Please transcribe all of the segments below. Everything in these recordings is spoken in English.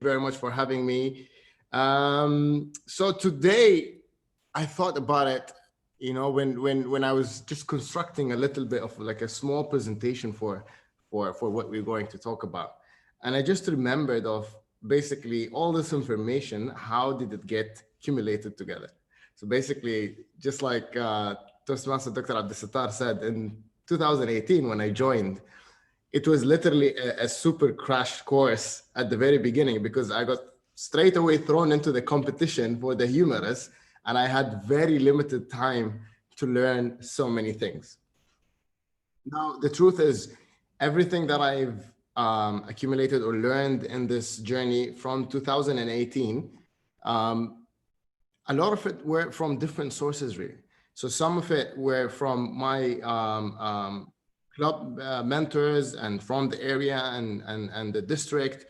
very much for having me. So today I thought about it, when I was just constructing a little bit of like a small presentation for what we're going to talk about. And I just remembered of basically all this information, how did it get accumulated together? So basically, just like Toastmaster Dr. Abdesattar said, in 2018, when I joined, it was literally a super crash course at the very beginning, because I got straight away thrown into the competition for the humorous, and I had very limited time to learn so many things. Now, the truth is, everything that I've accumulated or learned in this journey from 2018, a lot of it were from different sources, really. So some of it were from my club mentors and from the area and the district,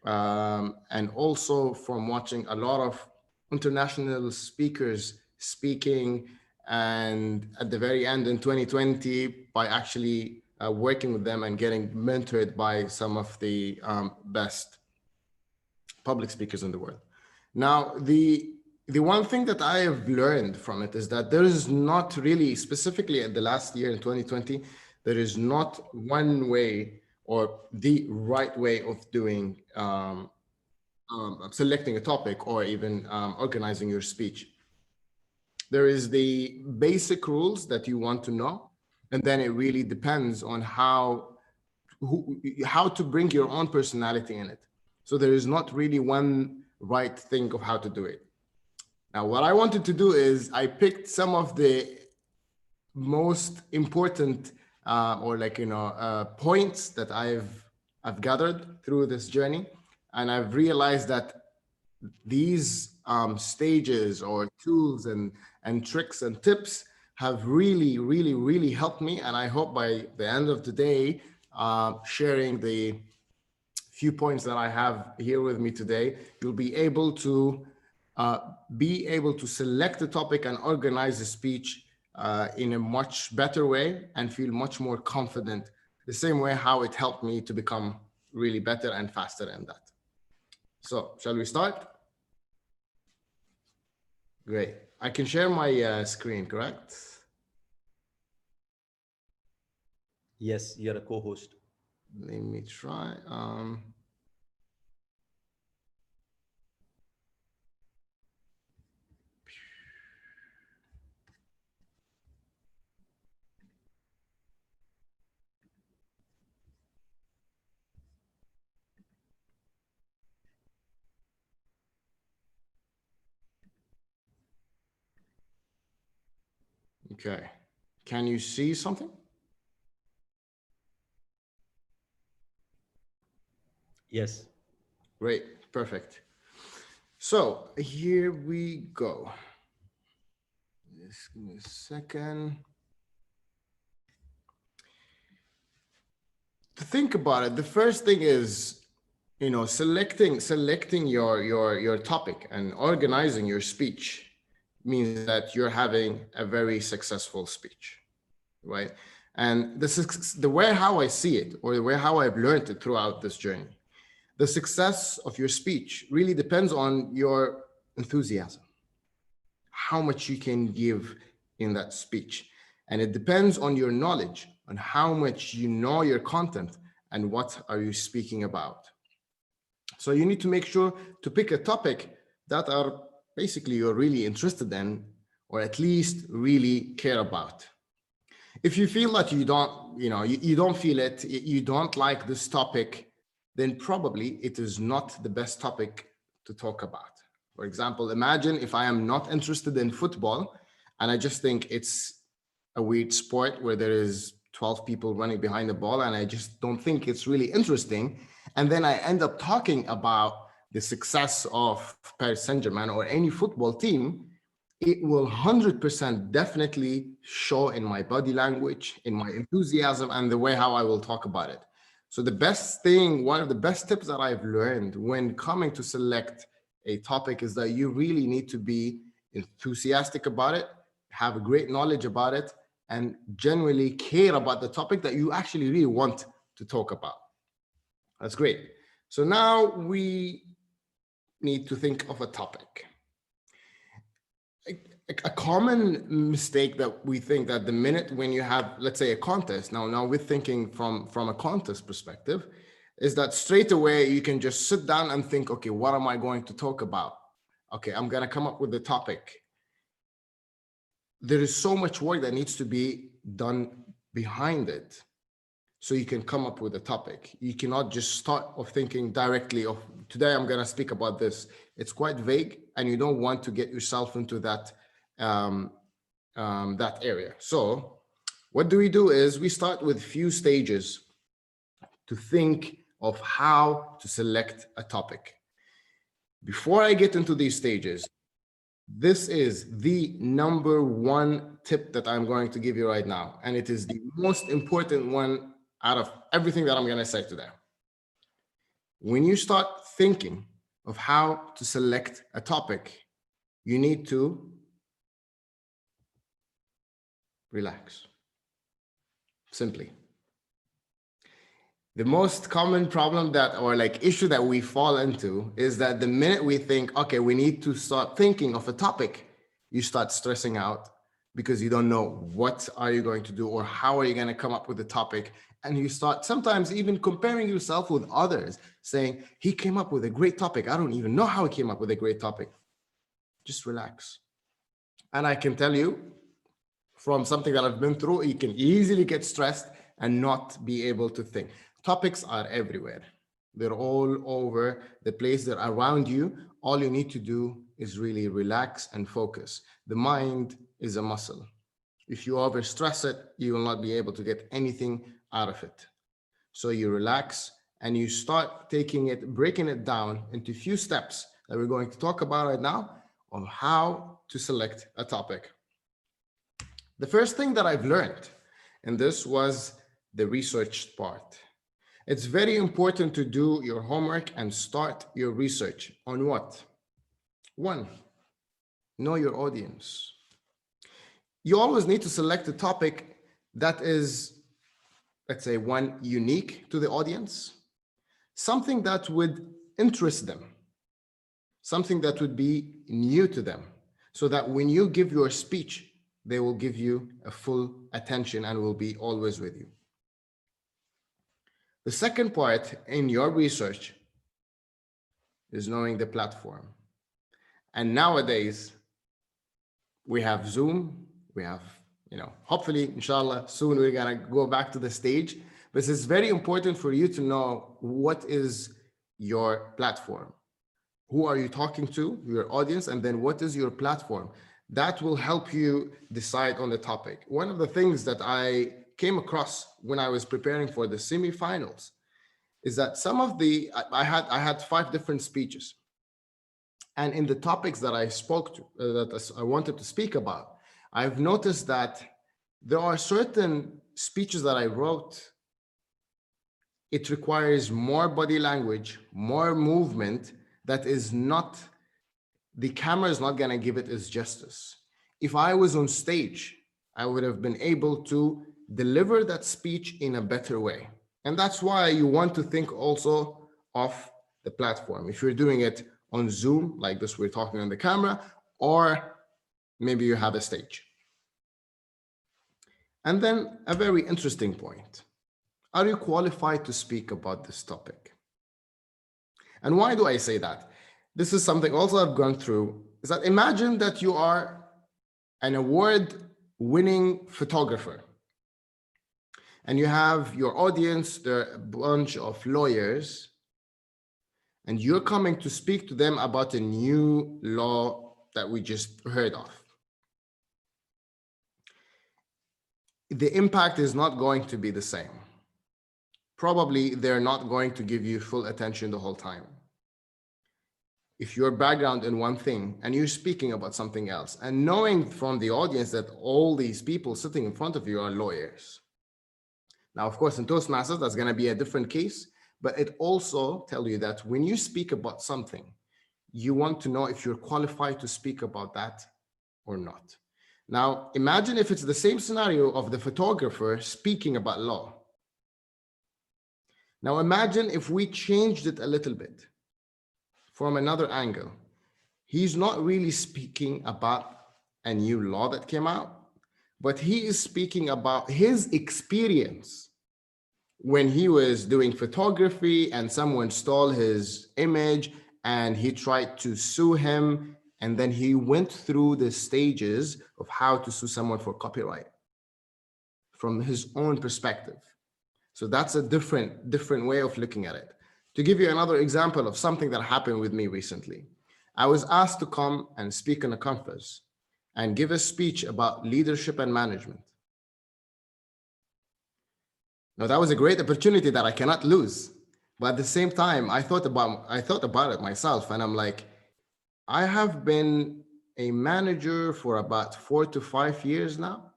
and also from watching a lot of international speakers speaking, and at the very end in 2020 by actually working with them and getting mentored by some of the best public speakers in the world. Now, the one thing that I have learned from it is that there is not really, specifically in the last year in 2020, there is not one way or the right way of doing selecting a topic or even organizing your speech. There is the basic rules that you want to know, and then it really depends on how to bring your own personality in it. So there is not really one right thing of how to do it. Now, what I wanted to do is I picked some of the most important points that I've gathered through this journey, and I've realized that these stages or tools and tricks and tips have really helped me. And I hope by the end of the day, sharing the few points that I have here with me today, you'll be able to select the topic and organize the speech in a much better way and feel much more confident, the same way how it helped me to become really better and faster in that. So shall we start? Great. I can share my screen, correct? Yes, you're a co-host. Let me try. Okay. Can you see something? Yes. Great. Perfect. So here we go. Just give me a second. To think about it, the first thing is, selecting your topic and organizing your speech means that you're having a very successful speech, right? And the way how I see it, or the way how I've learned it throughout this journey, the success of your speech really depends on your enthusiasm, how much you can give in that speech. And it depends on your knowledge, on how much you know your content and what are you speaking about. So you need to make sure to pick a topic that are basically you're really interested in, or at least really care about. If you feel that you don't, you don't feel it, you don't like this topic, then probably it is not the best topic to talk about. For example, imagine if I am not interested in football and I just think it's a weird sport where there is 12 people running behind the ball and I just don't think it's really interesting. And then I end up talking about the success of Paris Saint-Germain or any football team, it will 100% definitely show in my body language, in my enthusiasm, and the way how I will talk about it. So the best thing, one of the best tips that I've learned when coming to select a topic is that you really need to be enthusiastic about it, have a great knowledge about it, and genuinely care about the topic that you actually really want to talk about. That's great. So now we need to think of a topic. A common mistake that we think that the minute when you have, let's say, a contest, now we're thinking from a contest perspective, is that straight away you can just sit down and think, okay, what am I going to talk about? Okay, I'm going to come up with the topic. There is so much work that needs to be done behind it so you can come up with a topic. You cannot just start off thinking directly of today I'm going to speak about this. It's quite vague and you don't want to get yourself into that that area. So what do is we start with few stages to think of how to select a topic. Before I get into these stages, this is the number one tip that I'm going to give you right now. And it is the most important one out of everything that I'm going to say today. When you start thinking of how to select a topic, you need to relax. Simply. The most common problem that, or like issue that we fall into is that the minute we think, okay, we need to start thinking of a topic, you start stressing out because you don't know what are you going to do or how are you going to come up with the topic. And you start sometimes even comparing yourself with others, saying, he came up with a great topic. I don't even know how he came up with a great topic. Just relax. And I can tell you from something that I've been through, you can easily get stressed and not be able to think. Topics are everywhere. They're all over the place. They're around you. All you need to do is really relax and focus. The mind is a muscle. If you overstress it, you will not be able to get anything out of it. So you relax and you start taking it, breaking it down into a few steps that we're going to talk about right now on how to select a topic. The first thing that I've learned in this was the research part. It's very important to do your homework and start your research on what? One, know your audience. You always need to select a topic that is, let's say, one, unique to the audience, something that would interest them, something that would be new to them, so that when you give your speech, they will give you a full attention and will be always with you. The second part in your research is knowing the platform. And nowadays, we have Zoom, we have, hopefully, inshallah, soon we're gonna go back to the stage. But it's very important for you to know what is your platform. Who are you talking to, your audience, and then what is your platform? That will help you decide on the topic. One of the things that I came across when I was preparing for the semifinals is that some of the, I had 5 different speeches. And in the topics that I spoke to, that I wanted to speak about, I've noticed that there are certain speeches that I wrote. It requires more body language, more movement that is not, the camera is not gonna give it its justice. If I was on stage, I would have been able to deliver that speech in a better way. And that's why you want to think also of the platform. If you're doing it on Zoom, like this, we're talking on the camera, or maybe you have a stage. And then a very interesting point. Are you qualified to speak about this topic? And why do I say that? This is something also I've gone through, is that imagine that you are an award-winning photographer and you have your audience, they're a bunch of lawyers, and you're coming to speak to them about a new law that we just heard of. The impact is not going to be the same. Probably they're not going to give you full attention the whole time. If your background in one thing and you're speaking about something else, and knowing from the audience that all these people sitting in front of you are lawyers. Now, of course, in Toastmasters, that's going to be a different case, but it also tells you that when you speak about something, you want to know if you're qualified to speak about that or not. Now, imagine if it's the same scenario of the photographer speaking about law. Now, imagine if we changed it a little bit. from another angle. He's not really speaking about a new law that came out, but he is speaking about his experience when he was doing photography and someone stole his image and he tried to sue him. And then he went through the stages of how to sue someone for copyright from his own perspective. So that's a different way of looking at it. To give you another example of something that happened with me recently, I was asked to come and speak on a conference and give a speech about leadership and management. Now, that was a great opportunity that I cannot lose. But at the same time, I thought about it myself, and I'm like, I have been a manager for about 4 to 5 years now.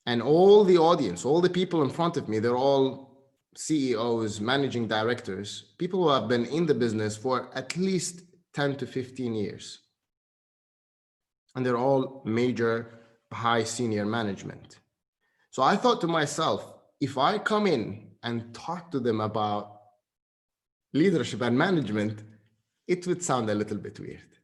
And all the audience, all the people in front of me, they're all CEOs, managing directors, people who have been in the business for at least 10 to 15 years. And they're all major, high senior management. So I thought to myself, if I come in and talk to them about leadership and management, it would sound a little bit weird.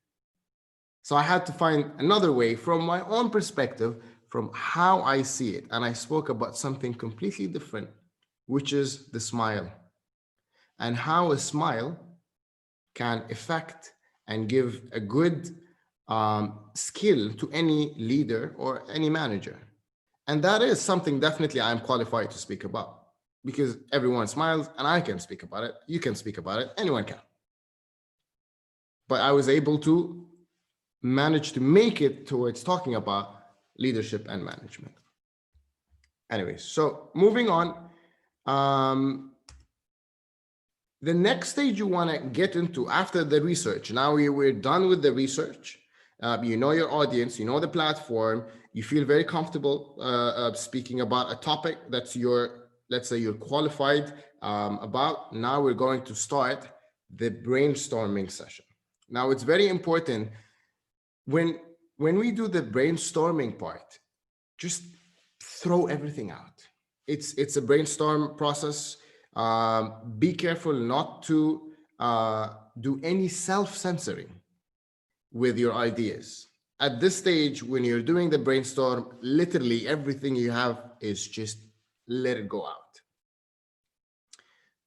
So I had to find another way from my own perspective, from how I see it. And I spoke about something completely different, which is the smile, and how a smile can affect and give a good skill to any leader or any manager. And that is something definitely I'm qualified to speak about, because everyone smiles and I can speak about it. You can speak about it. Anyone can. But I was able to manage to make it towards talking about leadership and management. Anyways, so moving on. The next stage you want to get into after the research. Now we're done with the research. You know your audience, you know the platform, you feel very comfortable speaking about a topic that's let's say you're qualified about. Now we're going to start the brainstorming session. Now it's very important when we do the brainstorming part, just throw everything out. It's a brainstorm process. Be careful not to do any self-censoring with your ideas. At this stage, when you're doing the brainstorm, literally everything you have is just let it go out.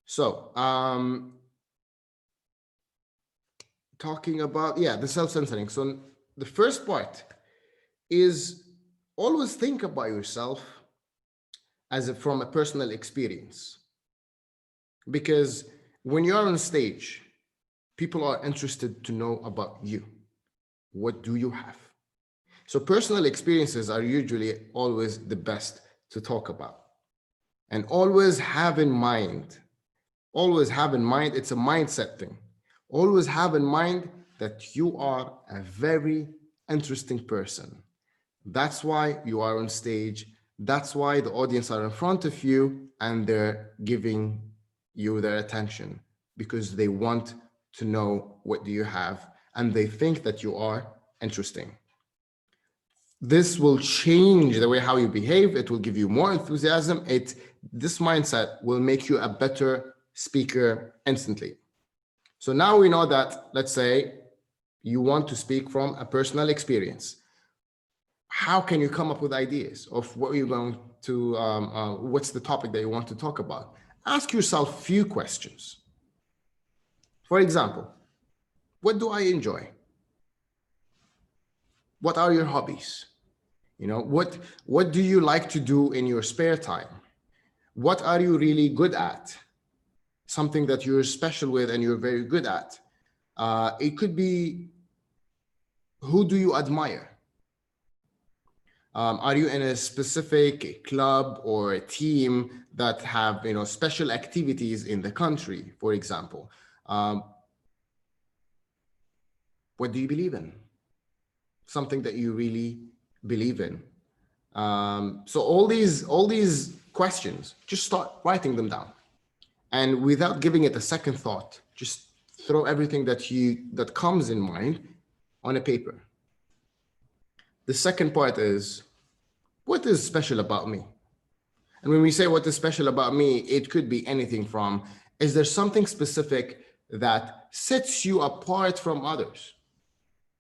So talking about, the self-censoring. So the first part is always think about yourself from a personal experience. Because when you're on stage, people are interested to know about you. What do you have? So personal experiences are usually always the best to talk about. And always have in mind, it's a mindset thing. Always have in mind that you are a very interesting person. That's why you are on stage. That's why the audience are in front of you and they're giving you their attention, because they want to know what do you have and they think that you are interesting. This will change the way how you behave. It will give you more enthusiasm. This mindset will make you a better speaker instantly. So now we know that, let's say you want to speak from a personal experience. How can you come up with ideas of what you're going to, what's the topic that you want to talk about? Ask yourself a few questions. For example, what do I enjoy? What are your hobbies? You know, what do you like to do in your spare time? What are you really good at? Something that you're special with and you're very good at. It could be, who do you admire? Are you in a specific club or a team that have, special activities in the country, for example? What do you believe in? Something that you really believe in. So all these questions, just start writing them down, and without giving it a second thought, just throw everything that comes in mind on a paper. The second part is, what is special about me? And when we say what is special about me, it could be anything from, is there something specific that sets you apart from others.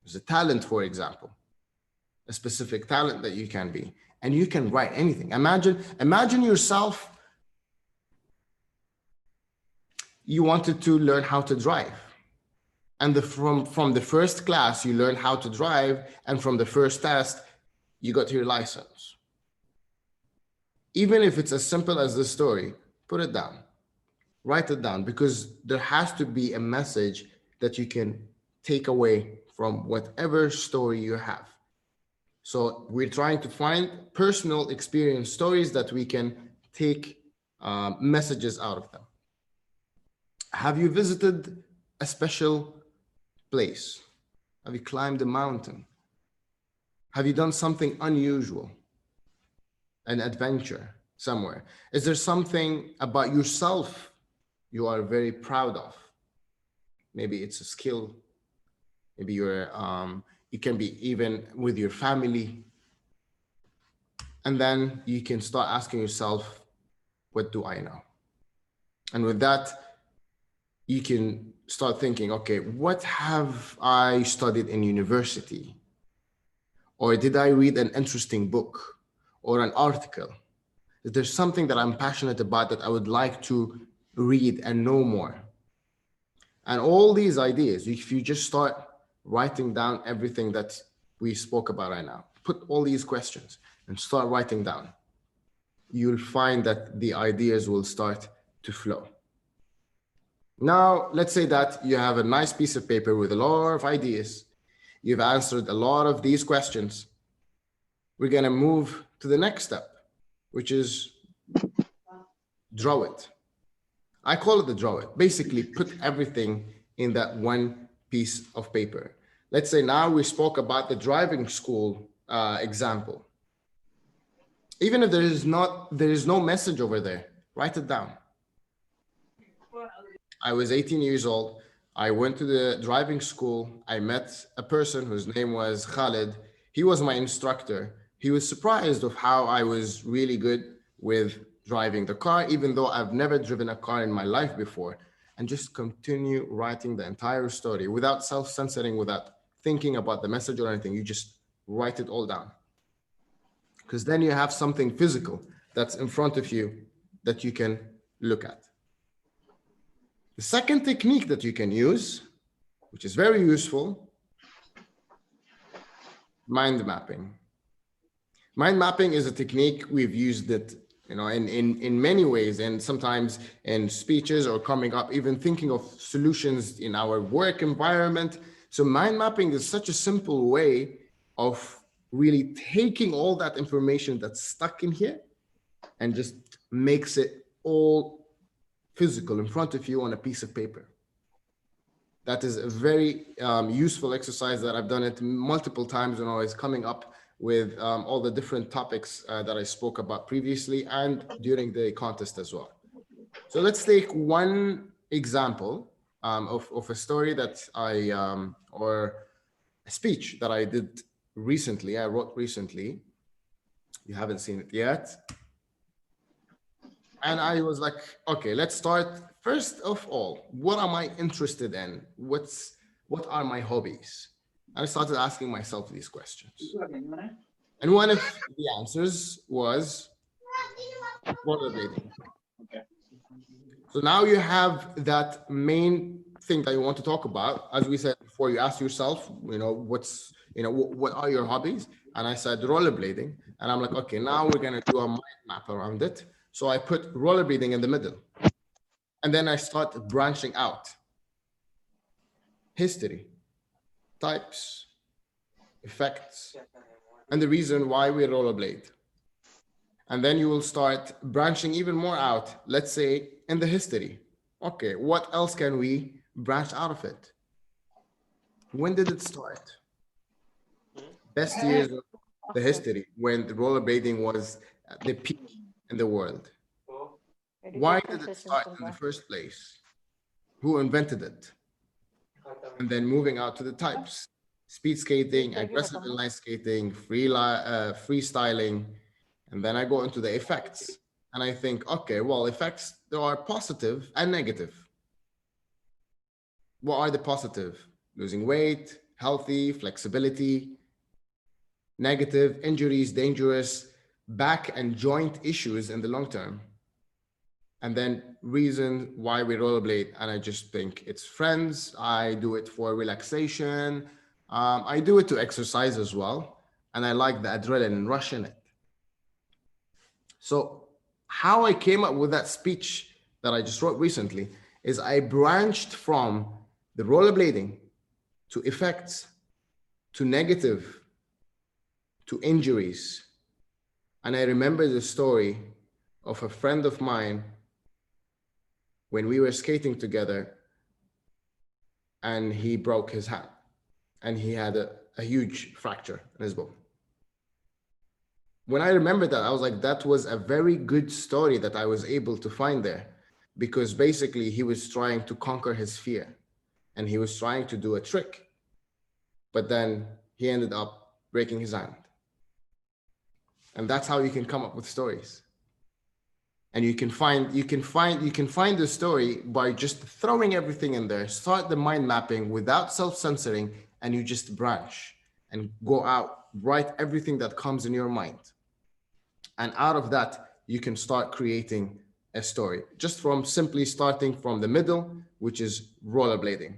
There's a talent, for example, a specific talent that you can be, and you can write anything. Imagine yourself, you wanted to learn how to drive. And from the first class, you learn how to drive. And from the first test, you got your license. Even if it's as simple as this story, put it down, write it down, because there has to be a message that you can take away from whatever story you have. So we're trying to find personal experience stories that we can take messages out of them. Have you visited a special place? Have you climbed a mountain? Have you done something unusual? An adventure somewhere? Is there something about yourself you are very proud of? Maybe it's a skill. Maybe it can be even with your family. And then you can start asking yourself, what do I know? And with that, you can start thinking, okay, what have I studied in university? Or did I read an interesting book or an article? Is there something that I'm passionate about that I would like to read and know more? And all these ideas, if you just start writing down everything that we spoke about right now, put all these questions and start writing down, you'll find that the ideas will start to flow. Now, let's say that you have a nice piece of paper with a lot of ideas. You've answered a lot of these questions. We're going to move to the next step, which is draw it. I call it the draw it. Basically, put everything in that one piece of paper. Let's say now we spoke about the driving school example. Even if there is no message over there, write it down. I was 18 years old. I went to the driving school. I met a person whose name was Khalid. He was my instructor. He was surprised of how I was really good with driving the car, even though I've never driven a car in my life before. And just continue writing the entire story without self-censoring, without thinking about the message or anything. You just write it all down. Because then you have something physical that's in front of you that you can look at. The second technique that you can use, which is very useful, mind mapping. Mind mapping is a technique we've used it, in many ways, and sometimes in speeches or coming up, even thinking of solutions in our work environment. So mind mapping is such a simple way of really taking all that information that's stuck in here and just makes it all physical in front of you on a piece of paper. That is a very useful exercise that I've done it multiple times when I was coming up with all the different topics that I spoke about previously and during the contest as well. So let's take one example of a story that or a speech that I did recently, I wrote recently. You haven't seen it yet. And I was like, okay, let's start. First of all, what am I interested in? What are my hobbies? And I started asking myself these questions. And one of the answers was rollerblading. So now you have that main thing that you want to talk about. As we said before, you ask yourself, what are your hobbies? And I said rollerblading. And I'm like, okay, now we're going to do a mind map around it. So I put rollerblading in the middle. And then I start branching out. History, types, effects, and the reason why we rollerblade. And then you will start branching even more out, let's say in the history. Okay, what else can we branch out of it? When did it start? Best years of the history when the rollerblading was at the peak in the world. Why did it start in the first place? Who invented it? And then moving out to the types: speed skating, aggressive inline skating, freestyling. And then I go into the effects and I think, okay, well, effects, there are positive and negative. What are the positive? Losing weight, healthy, flexibility, negative, injuries, dangerous, back and joint issues in the long term. And then reason why we rollerblade. And I just think it's friends. I do it for relaxation. I do it to exercise as well. And I like the adrenaline rush in it. So how I came up with that speech that I just wrote recently is I branched from the rollerblading to effects, to negative, to injuries. And I remember the story of a friend of mine when we were skating together and he broke his hand and he had a huge fracture in his bone. When I remember that, I was like, that was a very good story that I was able to find there, because basically he was trying to conquer his fear and he was trying to do a trick, but then he ended up breaking his hand. And that's how you can come up with stories. And you can find the story by just throwing everything in there, start the mind mapping without self-censoring, and you just branch and go out, write everything that comes in your mind. And out of that, you can start creating a story just from simply starting from the middle, which is rollerblading.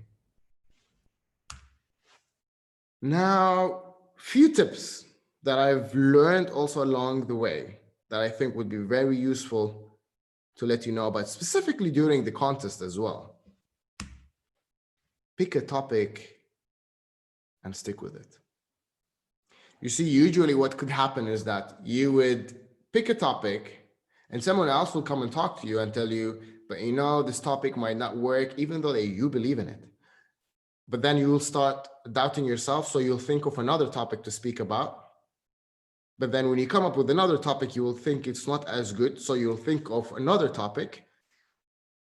Now, few tips that I've learned also along the way that I think would be very useful to let you know about, specifically during the contest as well. Pick a topic and stick with it. You see, usually what could happen is that you would pick a topic and someone else will come and talk to you and tell you, but you know, this topic might not work, even though you believe in it. But then you will start doubting yourself. So you'll think of another topic to speak about. But then when you come up with another topic, you will think it's not as good. So you'll think of another topic.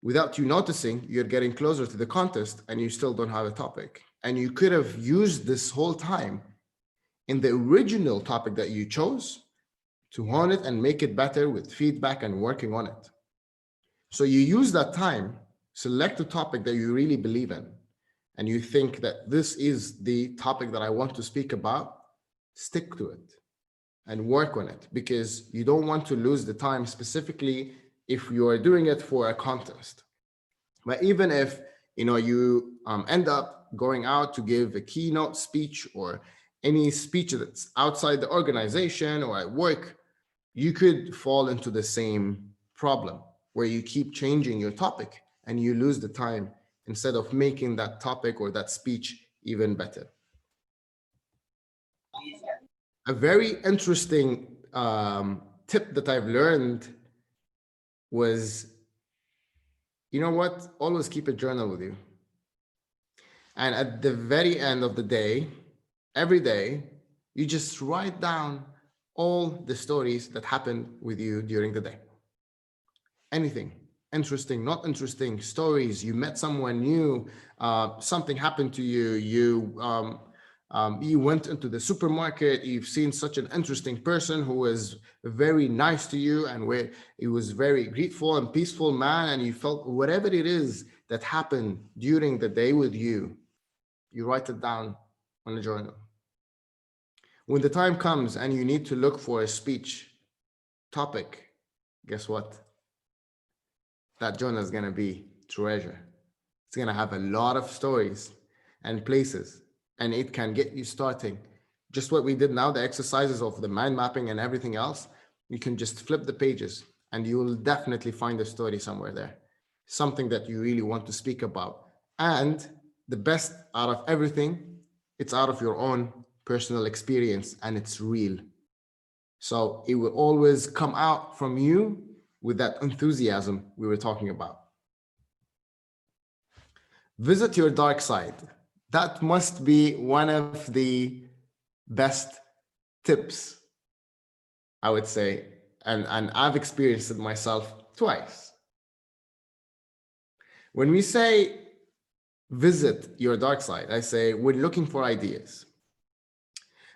Without you noticing, you're getting closer to the contest and you still don't have a topic. And you could have used this whole time in the original topic that you chose to hone it and make it better with feedback and working on it. So you use that time, select a topic that you really believe in, and you think that this is the topic that I want to speak about, stick to it and work on it, because you don't want to lose the time, specifically if you are doing it for a contest. But even if you end up going out to give a keynote speech or any speech that's outside the organization or at work, you could fall into the same problem where you keep changing your topic and you lose the time instead of making that topic or that speech even better. A very interesting tip that I've learned was, you know what? Always keep a journal with you. And at the very end of the day, every day, you just write down all the stories that happened with you during the day. Anything, interesting, not interesting, stories, you met someone new, something happened to you, you went into the supermarket, you've seen such an interesting person who was very nice to you and where he was very grateful and peaceful man, and you felt whatever it is that happened during the day with you, you write it down on a journal. When the time comes and you need to look for a speech topic, guess what? That journal is going to be treasure. It's going to have a lot of stories and places, and it can get you starting. Just what we did now, the exercises of the mind mapping and everything else, you can just flip the pages and you will definitely find a story somewhere there, something that you really want to speak about. And the best out of everything, it's out of your own personal experience and it's real. So it will always come out from you with that enthusiasm we were talking about. Visit your dark side. That must be one of the best tips, I would say. And I've experienced it myself twice. When we say visit your dark side, I say we're looking for ideas.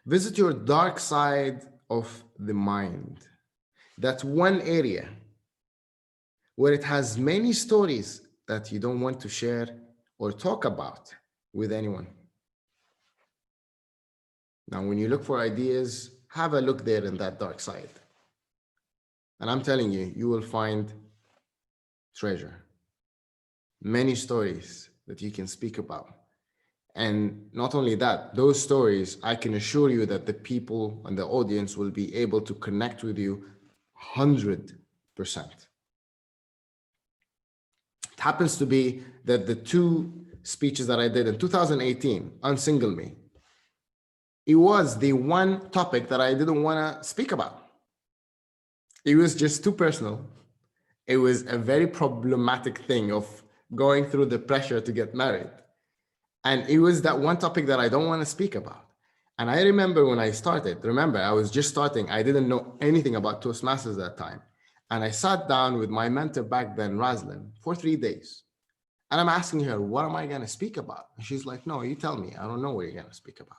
Visit your dark side of the mind. That's one area where it has many stories that you don't want to share or talk about with anyone? Now, when you look for ideas, have a look there in that dark side. And I'm telling you, you will find treasure, many stories that you can speak about. And not only that, those stories, I can assure you that the people and the audience will be able to connect with you 100%. It happens to be that the two speeches that I did in 2018, Unsingle Me, it was the one topic that I didn't want to speak about. It was just too personal. It was a very problematic thing of going through the pressure to get married. And it was that one topic that I don't want to speak about. And I remember when I started, I was just starting. I didn't know anything about Toastmasters at that time. And I sat down with my mentor back then, Raslin, for 3 days. And I'm asking her, what am I going to speak about? And she's like, no, you tell me. I don't know what you're going to speak about.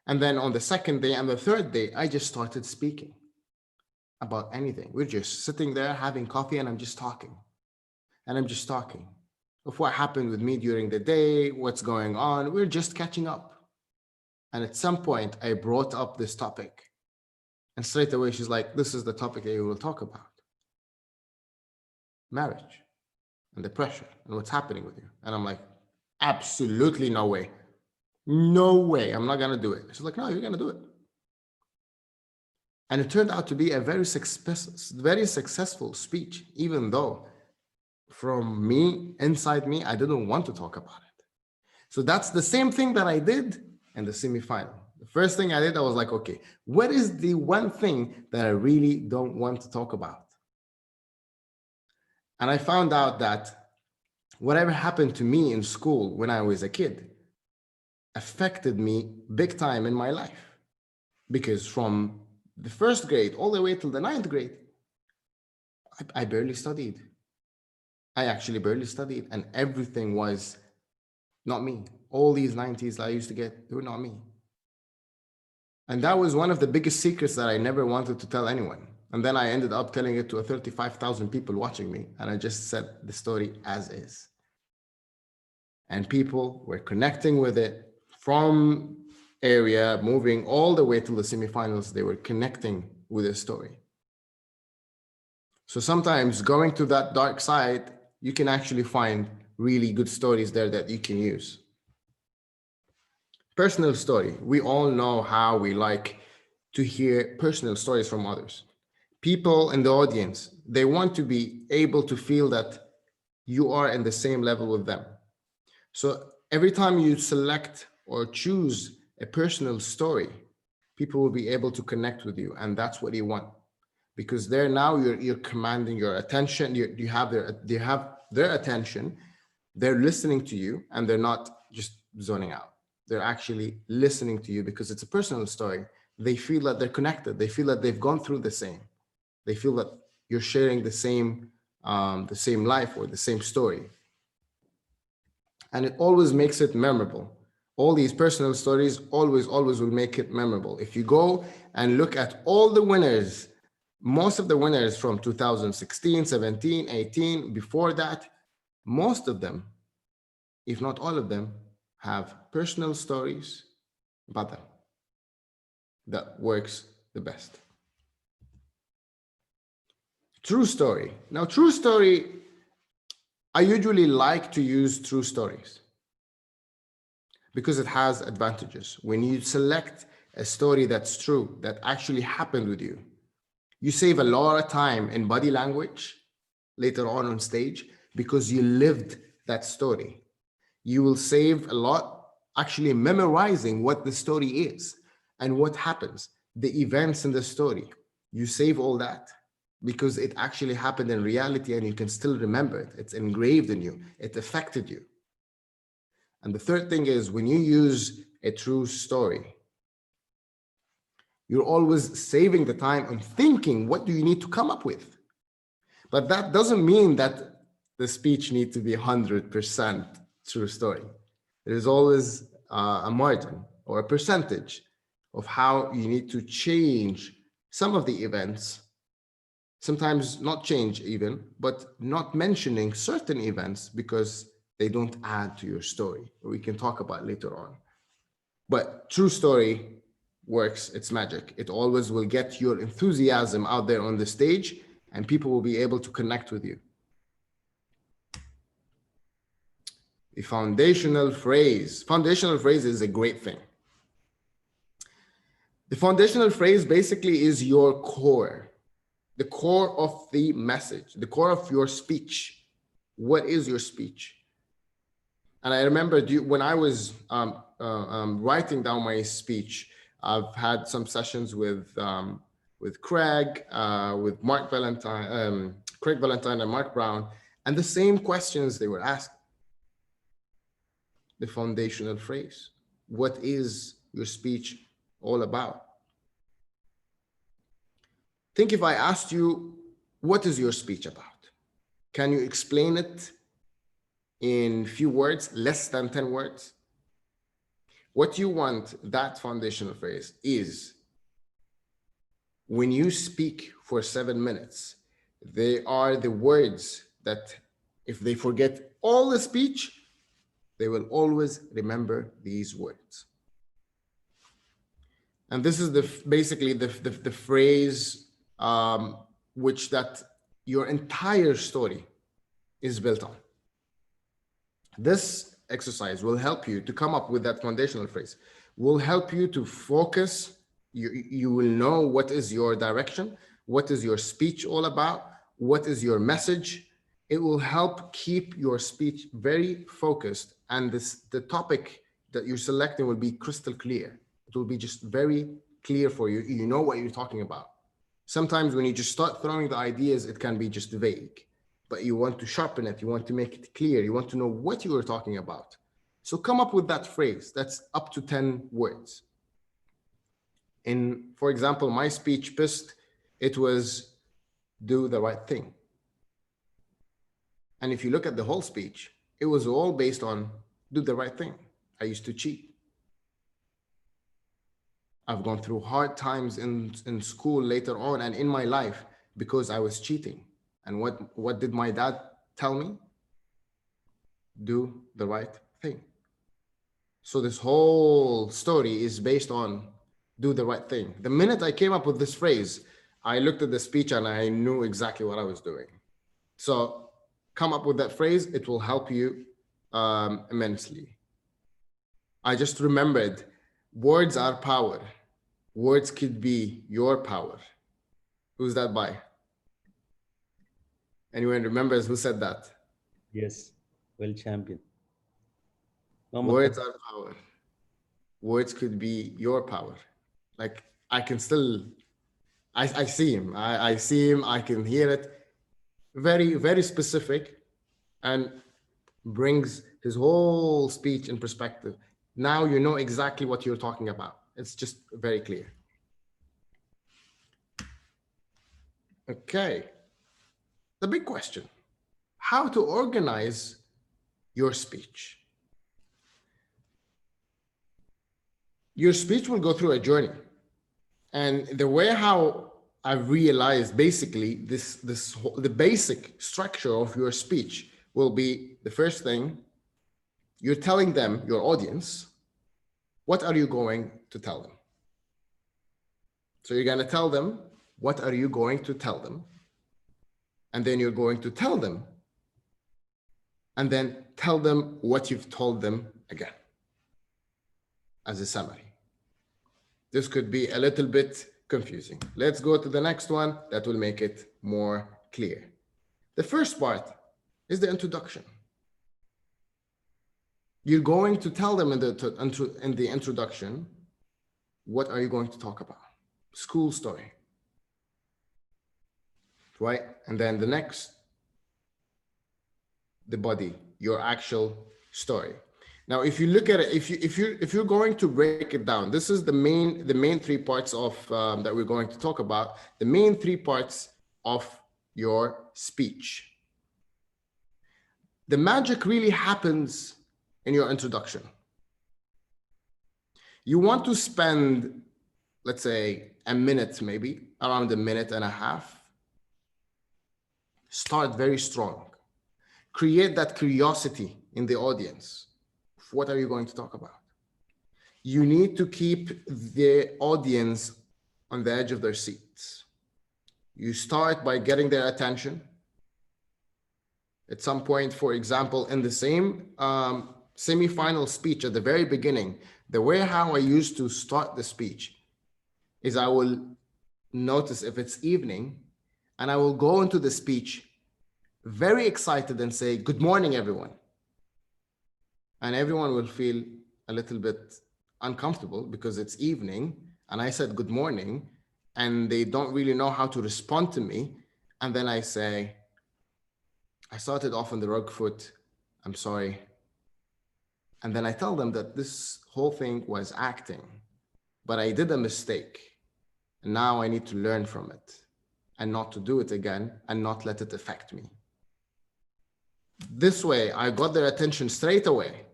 And then on the second day and the third day, I just started speaking about anything. We're just sitting there having coffee and I'm just talking. And I'm just talking of what happened with me during the day, what's going on. We're just catching up. And at some point, I brought up this topic. And straight away, she's like, this is the topic that you will talk about. Marriage and the pressure and what's happening with you. And I'm like, absolutely no way. No way. I'm not going to do it. She's like, no, you're going to do it. And it turned out to be a very successful speech, even though from me, inside me, I didn't want to talk about it. So that's the same thing that I did in the semifinal. The first thing I did, I was like, okay, what is the one thing that I really don't want to talk about? And I found out that whatever happened to me in school when I was a kid affected me big time in my life. Because from the first grade all the way till the 9th grade, I barely studied. I actually barely studied, and everything was not me. All these 90s I used to get, they were not me. And that was one of the biggest secrets that I never wanted to tell anyone. And then I ended up telling it to 35,000 people watching me. And I just said the story as is. And people were connecting with it from area, moving all the way to the semifinals. They were connecting with the story. So sometimes going to that dark side, you can actually find really good stories there that you can use. Personal story. We all know how we like to hear personal stories from others. People in the audience, they want to be able to feel that you are in the same level with them. So every time you select or choose a personal story, people will be able to connect with you, and that's what you want. Because there now you're commanding your attention. You have their attention. They're listening to you, and they're not just zoning out. They're actually listening to you because it's a personal story. They feel that they're connected. They feel that they've gone through the same. They feel that you're sharing the same life or the same story. And it always makes it memorable. All these personal stories always will make it memorable. If you go and look at all the winners, most of the winners from 2016, 17, 18, before that, most of them, if not all of them, have personal stories about them that works the best. True story. Now, true story, I usually like to use true stories because it has advantages. When you select a story that's true, that actually happened with you, you save a lot of time in body language later on stage because you lived that story. You will save a lot actually memorizing what the story is and what happens, the events in the story. You save all that because it actually happened in reality and you can still remember it. It's engraved in you. It affected you. And the third thing is when you use a true story, you're always saving the time and thinking, what do you need to come up with? But that doesn't mean that the speech needs to be 100% true story. There is always a margin or a percentage of how you need to change some of the events, sometimes not change even, but not mentioning certain events because They don't add to your story. We can talk about later on. But true story works, it's magic. It always will get your enthusiasm out there on the stage, and people will be able to connect with you. The foundational phrase. Foundational phrase is a great thing. The foundational phrase basically is your core, the core of the message, the core of your speech. What is your speech? And I remember when I was writing down my speech, I've had some sessions with Craig, with Mark Valentine, Craig Valentine and Mark Brown, and the same questions they were asked. The foundational phrase. What is your speech all about? Think if I asked you, what is your speech about? Can you explain it in few words, less than 10 words? What you want that foundational phrase is, when you speak for 7 minutes, they are the words that if they forget all the speech, they will always remember these words. And this is basically the phrase which that your entire story is built on. This exercise will help you to come up with that foundational phrase, will help you to focus. You will know what is your direction, what is your speech all about, what is your message. It will help keep your speech very focused, and the topic that you're selecting will be crystal clear. It will be just very clear for you. You know what you're talking about. Sometimes when you just start throwing the ideas, it can be just vague, but you want to sharpen it. You want to make it clear. You want to know what you are talking about. So come up with that phrase that's up to 10 words. For example, my speech pissed, it was do the right thing. And if you look at the whole speech, it was all based on do the right thing. I used to cheat. I've gone through hard times in school later on and in my life because I was cheating. And what did my dad tell me? Do the right thing. So this whole story is based on do the right thing. The minute I came up with this phrase, I looked at the speech and I knew exactly what I was doing. So come up with that phrase. It will help you immensely. I just remembered, words are power. Words could be your power. Who's that by? Anyone remembers who said that? Yes. Well, champion. Words are power. Words could be your power. Like I can still, I see him. I see him. I can hear it. Very, very specific, and brings his whole speech in perspective. Now you know exactly what you're talking about. It's just very clear. Okay. The big question, how to organize your speech. Your speech will go through a journey. And the way how I realized basically the basic structure of your speech will be the first thing, you're telling them, your audience, what are you going to tell them? So you're going to tell them, what are you going to tell them? And then you're going to tell them, and then tell them what you've told them again as a summary. This could be a little bit confusing. Let's go to the next one that will make it more clear. The first part is the introduction. You're going to tell them in the introduction, what are you going to talk about? School story, right? And then the next, the body, your actual story. Now, if you look at it, if you're going to break it down, this is the main 3 parts of that we're going to talk about. The main 3 parts of your speech. The magic really happens in your introduction. You want to spend, let's say, a minute, maybe around a minute and a half. Start very strong. Create that curiosity in the audience. What are you going to talk about? You need to keep the audience on the edge of their seats. You start by getting their attention. At some point, for example, in the same semi-final speech at the very beginning, the way how I used to start the speech is I will notice if it's evening, and I will go into the speech very excited and say, "Good morning, everyone." And everyone will feel a little bit uncomfortable because it's evening and I said good morning and they don't really know how to respond to me. And then I say, "I started off on the wrong foot. I'm sorry." And then I tell them that this whole thing was acting, but I did a mistake. And now I need to learn from it and not to do it again and not let it affect me. This way, I got their attention straight away.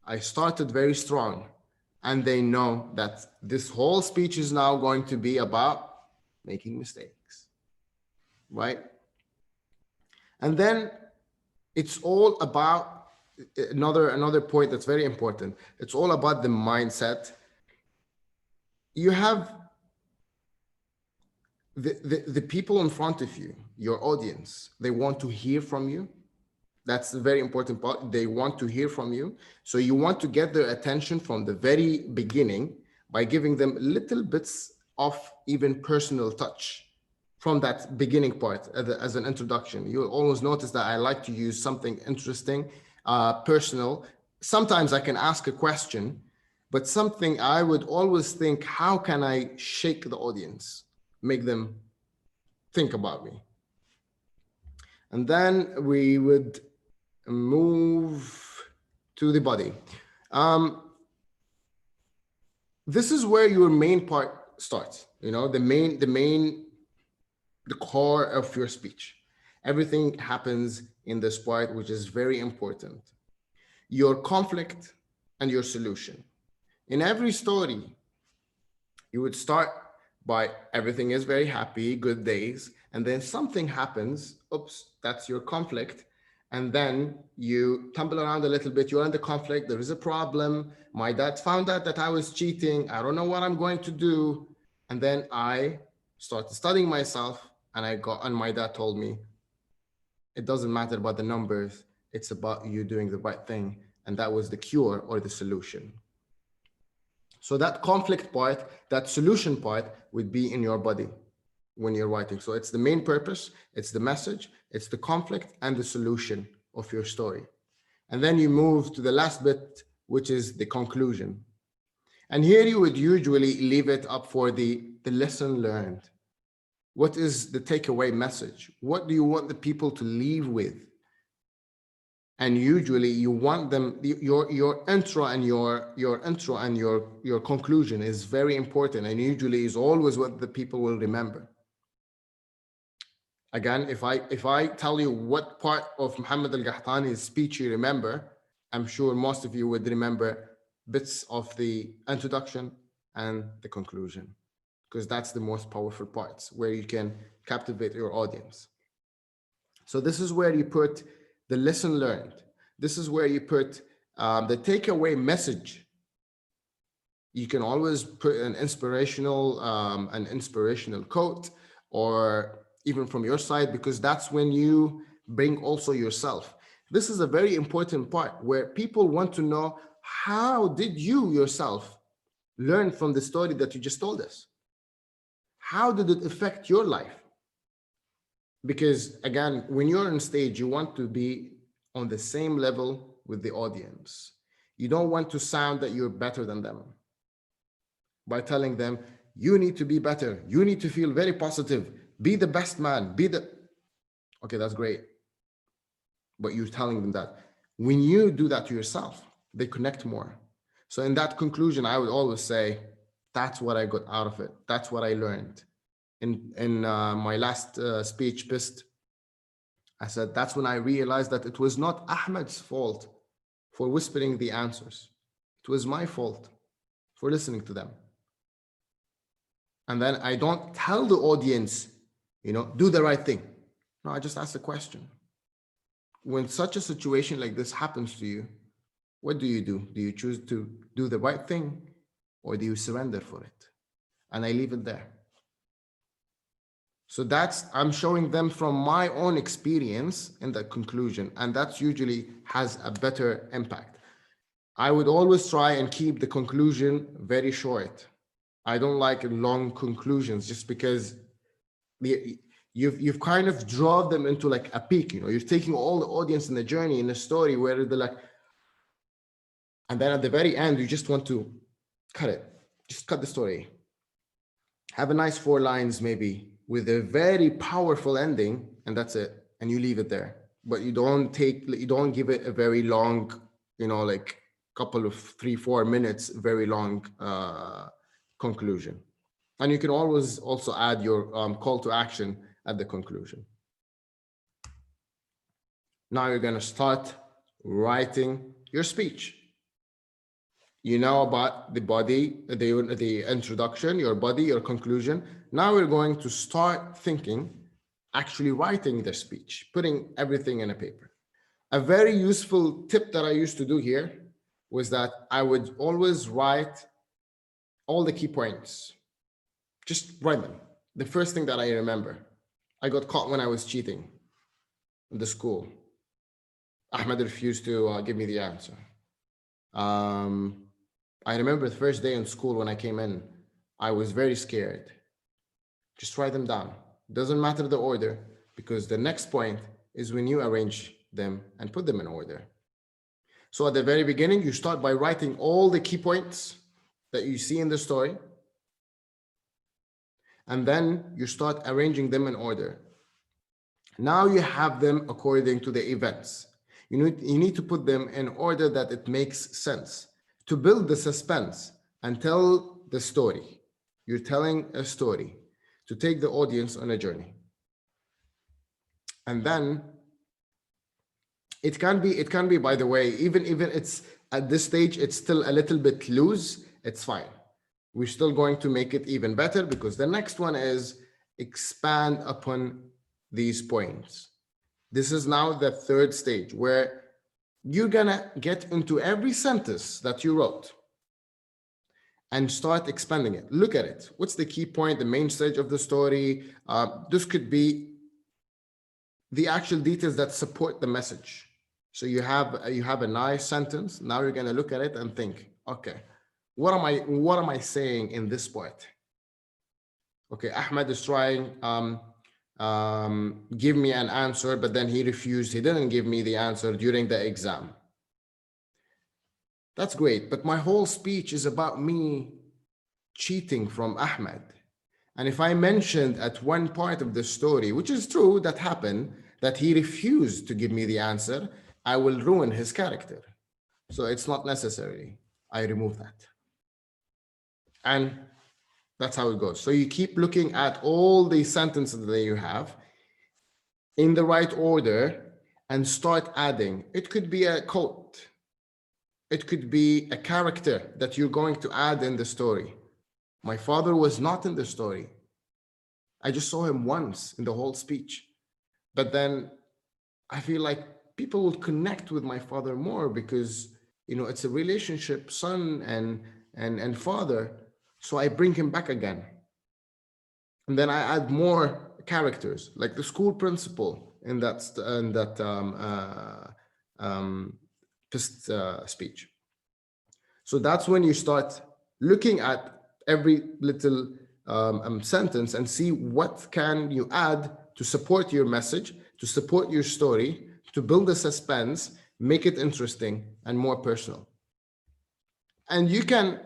I started very strong, and they know that this whole speech is now going to be about making mistakes, right? And then it's all about another point that's very important. It's all about the mindset. You have the people in front of you, your audience, they want to hear from you. That's the very important part. They want to hear from you. So you want to get their attention from the very beginning by giving them little bits of even personal touch from that beginning part as an introduction. You'll always notice that I like to use something interesting, personal. Sometimes I can ask a question, but something I would always think, how can I shake the audience, make them think about me? And then we would move to the body. This is where your main part starts, the core of your speech. Everything happens in this part, which is very important. Your conflict and your solution. In every story, you would start by everything is very happy, good days, and then something happens, oops, that's your conflict. And then you tumble around a little bit, you're in the conflict, there is a problem. My dad found out that I was cheating. I don't know what I'm going to do. And then I started studying myself and my dad told me, it doesn't matter about the numbers, it's about you doing the right thing. And that was the cure or the solution. So that conflict part, that solution part would be in your body when you're writing. So it's the main purpose, it's the message, it's the conflict and the solution of your story. And then you move to the last bit, which is the conclusion. And here you would usually leave it up for the lesson learned. What is the takeaway message? What do you want the people to leave with? And usually you want them, your intro and your conclusion is very important, and usually is always what the people will remember. Again, if I tell you what part of Muhammad al-Qahtani's speech you remember, I'm sure most of you would remember bits of the introduction and the conclusion, because that's the most powerful parts where you can captivate your audience. So this is where you put the lesson learned. This is where you put the takeaway message. You can always put an inspirational quote, or even from your side, because that's when you bring also yourself. This is a very important part where people want to know, how did you yourself learn from the story that you just told us? How did it affect your life? Because again, when you're on stage, you want to be on the same level with the audience. You don't want to sound that you're better than them by telling them, you need to be better. You need to feel very positive. Be the best man. Okay, that's great. But you're telling them that. When you do that to yourself, they connect more. So in that conclusion, I would always say, that's what I got out of it. That's what I learned. In my last speech, PIST, I said, that's when I realized that it was not Ahmed's fault for whispering the answers. It was my fault for listening to them. And then I don't tell the audience, do the right thing. No, I just ask the question. when such a situation like this happens to you, what do you do? Do you choose to do the right thing or do you surrender for it? And I leave it there. So that's, I'm showing them from my own experience in the conclusion, and that usually has a better impact. I would always try and keep the conclusion very short. I don't like long conclusions just because you've kind of drawn them into like a peak, you know, you're taking all the audience in the journey in the story where they're like, and then at the very end, you just want to cut it, just cut the story. Have a nice 4 lines maybe with a very powerful ending, and that's it. And you leave it there. But you don't give it a very long, you know, like couple of 3-4 minutes, very long conclusion. And you can always also add your call to action at the conclusion. Now you're going to start writing your speech. You know about the body, the introduction, your body, your conclusion. Now we're going to start thinking, actually writing the speech, putting everything in a paper. A very useful tip that I used to do here was that I would always write all the key points. Just write them. The first thing that I remember, I got caught when I was cheating in the school. Ahmed refused to give me the answer. I remember the first day in school when I came in, I was very scared. Just write them down. Doesn't matter the order, because the next point is when you arrange them and put them in order. So at the very beginning, you start by writing all the key points that you see in the story. And then you start arranging them in order. Now you have them according to the events. You need to put them in order that it makes sense to build the suspense and tell the story. You're telling a story to take the audience on a journey. And then it can be, by the way, even it's at this stage, it's still a little bit loose, it's fine. We're still going to make it even better, because the next one is expand upon these points. This is now the third stage where you're gonna get into every sentence that you wrote and start expanding it. Look at it. What's the key point, the main stage of the story? This could be the actual details that support the message. So you have a nice sentence. Now you're gonna look at it and think, okay, what am I saying in this part? Okay, Ahmed is trying give me an answer, but then he refused. He didn't give me the answer during the exam. That's great, but my whole speech is about me cheating from Ahmed. And if I mentioned at one part of the story, which is true, that happened, that he refused to give me the answer, I will ruin his character. So it's not necessary. I remove that. And that's how it goes. So you keep looking at all the sentences that you have in the right order and start adding. It could be a quote. It could be a character that you're going to add in the story. My father was not in the story. I just saw him once in the whole speech. But then I feel like people will connect with my father more because, you know, it's a relationship, son and father. So I bring him back again. And then I add more characters, like the school principal in that speech. So that's when you start looking at every little sentence and see what can you add to support your message, to support your story, to build a suspense, make it interesting and more personal. And you can,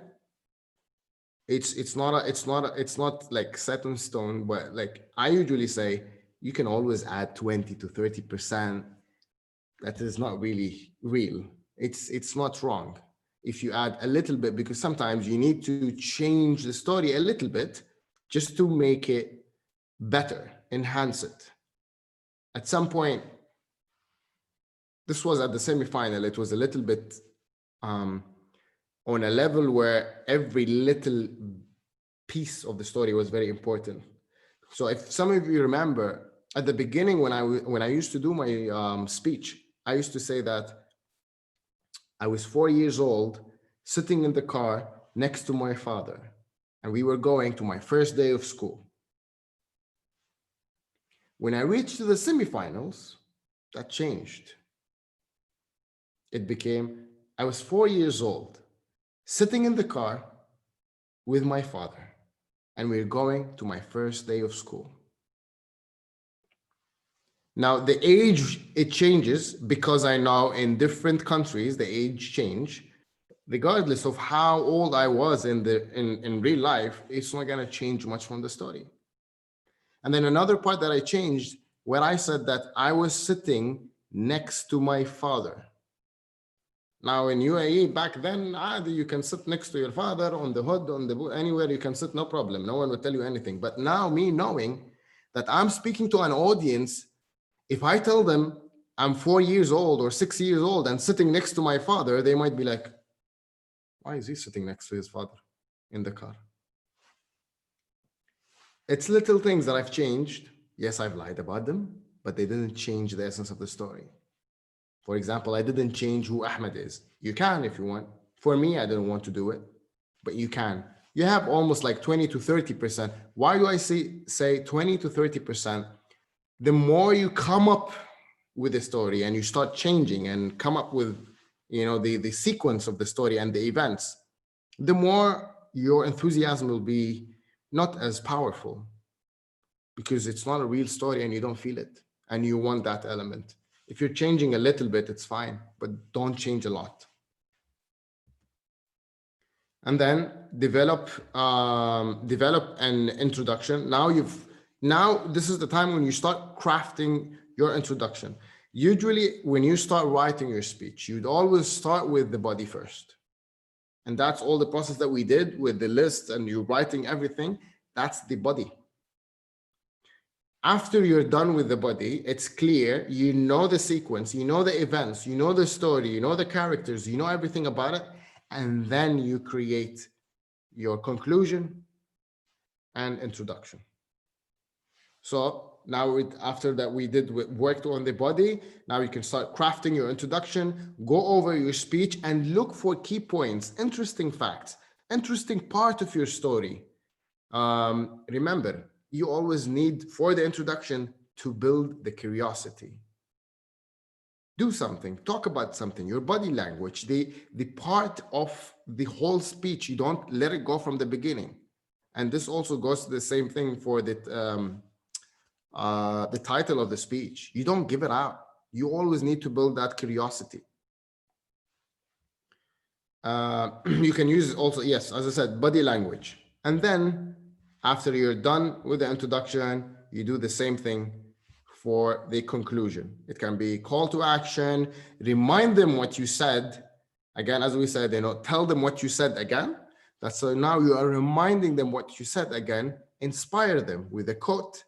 it's not like set in stone, but like I usually say, you can always add 20 to 30%. That is not really real. It's not wrong if you add a little bit, because sometimes you need to change the story a little bit just to make it better, enhance it. At some point, this was at the semifinal, it was a little bit on a level where every little piece of the story was very important. So if some of you remember, at the beginning when I used to do my speech, I used to say that I was 4 years old, sitting in the car next to my father, and we were going to my first day of school. When I reached the semifinals, that changed. It became, I was 4 years old, sitting in the car with my father, and we're going to my first day of school. Now, the age, it changes because I know in different countries, the age change. Regardless of how old I was in real life, it's not going to change much from the story. And then another part that I changed, where I said that I was sitting next to my father. Now in UAE back then, you can sit next to your father on the hood, anywhere you can sit, no problem. No one will tell you anything. But now me knowing that I'm speaking to an audience, if I tell them I'm 4 years old or 6 years old and sitting next to my father, they might be like, why is he sitting next to his father in the car? It's little things that I've changed. Yes, I've lied about them, but they didn't change the essence of the story. For example, I didn't change who Ahmed is. You can if you want. For me, I didn't want to do it, but you can. You have almost like 20 to 30%. Why do I say 20 to 30%? The more you come up with the story and you start changing and come up with, the sequence of the story and the events, the more your enthusiasm will be not as powerful, because it's not a real story and you don't feel it and you want that element. If you're changing a little bit, it's fine, but don't change a lot. And then develop an introduction. Now this is the time when you start crafting your introduction. Usually when you start writing your speech, you'd always start with the body first. And that's all the process that we did with the list and you writing everything. That's the body. After you're done with the body, it's clear, you know the sequence, you know the events, you know the story, you know the characters, you know everything about it. And then you create your conclusion and introduction. So now after that we worked on the body, now you can start crafting your introduction, go over your speech and look for key points, interesting facts, interesting part of your story. Remember, you always need for the introduction to build the curiosity. Do something, talk about something, your body language, the part of the whole speech. You don't let it go from the beginning. And this also goes to the same thing for the title of the speech. You don't give it out. You always need to build that curiosity. You can use also, yes, as I said, body language. And then after you're done with the introduction, you do the same thing for the conclusion. It can be call to action, remind them what you said. Again, as we said, tell them what you said again. That's so now you are reminding them what you said again, inspire them with a quote,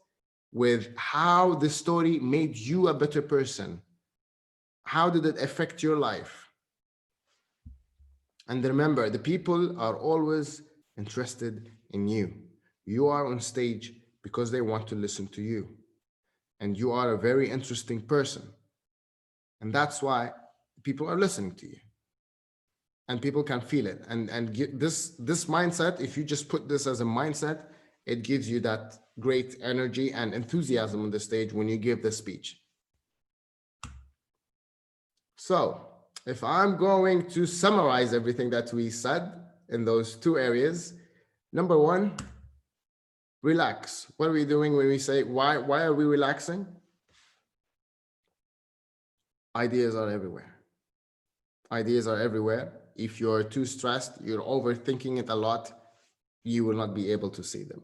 with how the story made you a better person. How did it affect your life? And remember, the people are always interested in you. You are on stage because they want to listen to you. And you are a very interesting person. And that's why people are listening to you. And people can feel it. And this mindset, if you just put this as a mindset, it gives you that great energy and enthusiasm on the stage when you give the speech. So if I'm going to summarize everything that we said in those two areas, number one, relax. What are we doing when we say, why are we relaxing? Ideas are everywhere. Ideas are everywhere. If you're too stressed, you're overthinking it a lot, you will not be able to see them.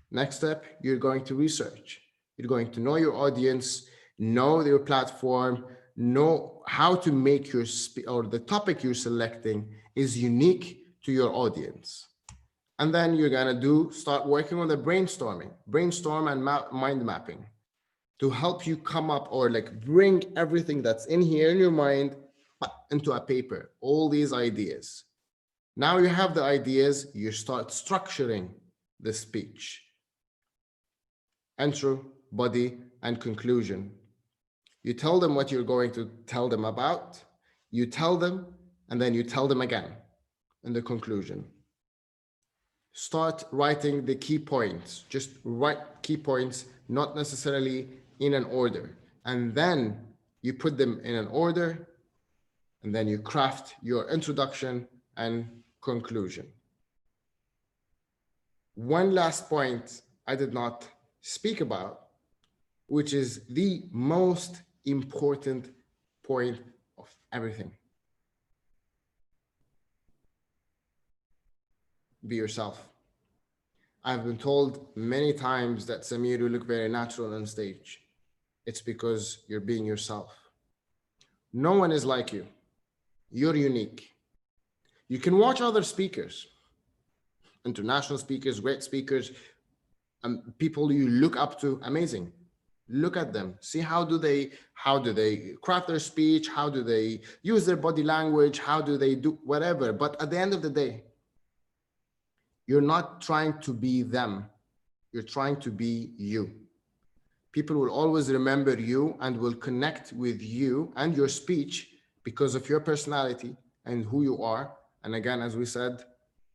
Next step, you're going to research. You're going to know your audience, know your platform, know how to make your or the topic you're selecting is unique to your audience. And then you're gonna start working on the brainstorm and mind mapping to help you come up or bring everything that's in here in your mind into a paper, all these ideas. Now you have the ideas, you start structuring the speech. Intro, body, and conclusion. You tell them what you're going to tell them about, you tell them, and then you tell them again in the conclusion. Start writing the key points. Just write key points, not necessarily in an order. And then you put them in an order, and then you craft your introduction and conclusion. One last point I did not speak about, which is the most important point of everything. Be yourself. I've been told many times that Samir, you look very natural on stage. It's because you're being yourself. No one is like you. You're unique. You can watch other speakers, international speakers, great speakers, people you look up to, amazing. Look at them, see how do they craft their speech, how do they use their body language, how do they do whatever. But at the end of the day, you're not trying to be them, you're trying to be you. People will always remember you and will connect with you and your speech because of your personality and who you are. And again, as we said,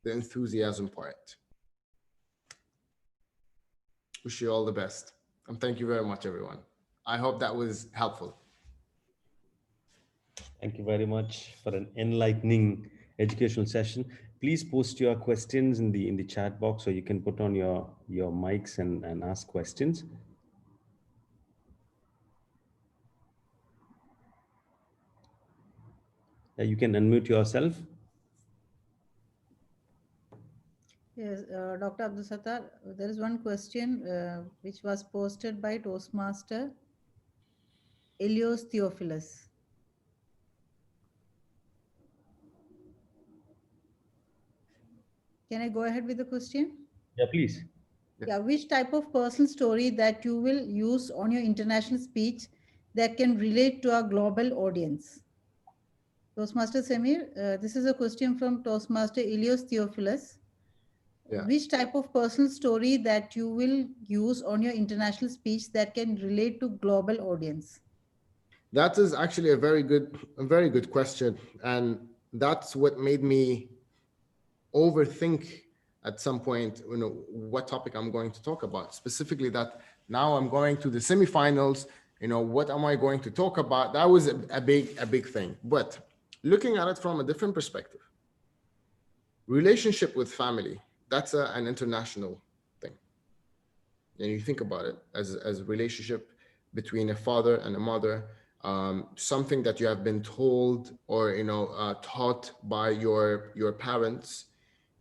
the enthusiasm part. Wish you all the best. And thank you very much, everyone. I hope that was helpful. Thank you very much for an enlightening educational session. Please post your questions in the chat box, so you can put on your mics and ask questions. You can unmute yourself. Yes, Dr. Abdul Sattar, there is one question which was posted by Toastmaster Elios Theophilus. Can I go ahead with the question? Yeah, please. Yeah, which type of personal story that you will use on your international speech that can relate to a global audience? Toastmaster Samir, this is a question from Toastmaster Elios Theophilus. Yeah. Which type of personal story that you will use on your international speech that can relate to global audience? That is actually a very good question. And that's what made me overthink at some point, what topic I'm going to talk about. Specifically that now I'm going to the semifinals, what am I going to talk about? That was a big thing. But looking at it from a different perspective, relationship with family, that's an international thing. And you think about it as a relationship between a father and a mother, something that you have been told or taught by your parents.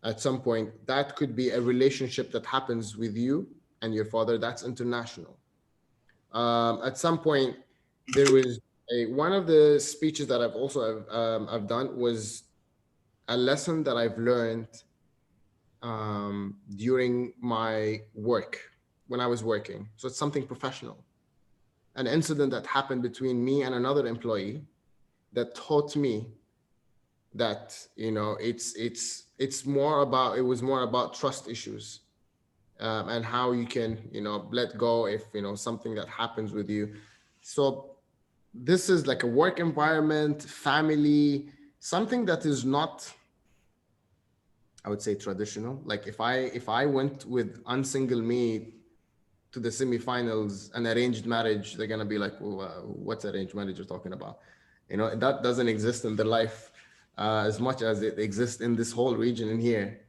At some point, that could be a relationship that happens with you and your father. That's international. At some point, there was one of the speeches that I've done was a lesson that I've learned during my work, when I was working. So it's something professional. An incident that happened between me and another employee that taught me that, it was more about trust issues, and how you can, let go if, something that happens with you. So this is like a work environment, family, something that is not, I would say, traditional. Like if I went with unsingle me to the semifinals, an arranged marriage, they're gonna be like, well, what's arranged marriage you're talking about? That doesn't exist in their life as much as it exists in this whole region in here.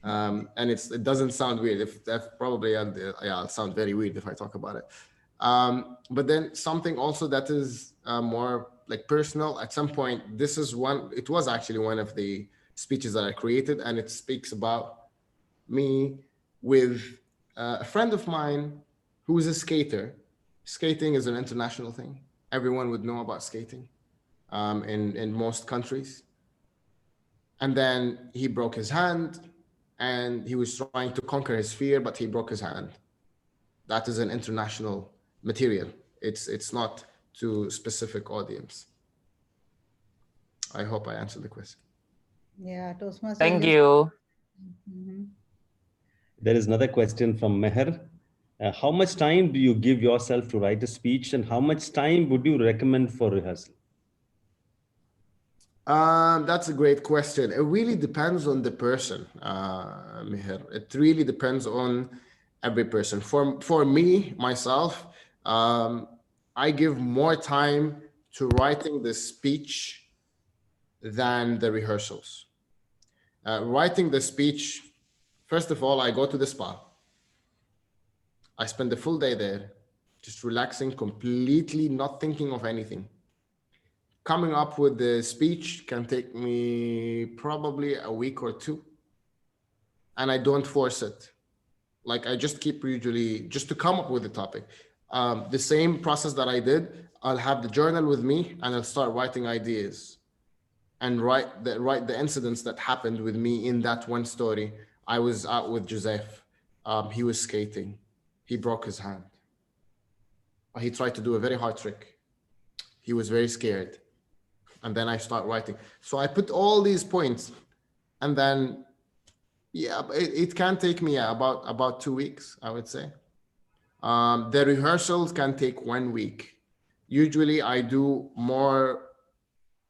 And it doesn't sound weird. If that probably, I'll sound very weird if I talk about it. But then something also that is more like personal. At some point, it was actually one of the speeches that I created, and it speaks about me with a friend of mine who is a skater. Skating is an international thing. Everyone would know about skating in most countries. And then he broke his hand, and he was trying to conquer his fear, but he broke his hand. That is an international material. It's not to specific audience. I hope I answered the question. Yeah, Toastmaster. Thank you. Mm-hmm. There is another question from Meher. How much time do you give yourself to write a speech, and how much time would you recommend for rehearsal? That's a great question. It really depends on the person, Meher. It really depends on every person. For me, myself, I give more time to writing the speech than the rehearsals. Writing the speech, first of all, I go to the spa. I spend the full day there, just relaxing, completely not thinking of anything. Coming up with the speech can take me probably a week or two. And I don't force it. Like I just keep usually just to come up with the topic. The same process that I did, I'll have the journal with me and I'll start writing ideas and write the incidents that happened with me in that one story. I was out with Joseph. He was skating. He broke his hand. He tried to do a very hard trick. He was very scared. And then I start writing. So I put all these points, and then, yeah, it can take me about 2 weeks, I would say. The rehearsals can take 1 week. Usually I do more,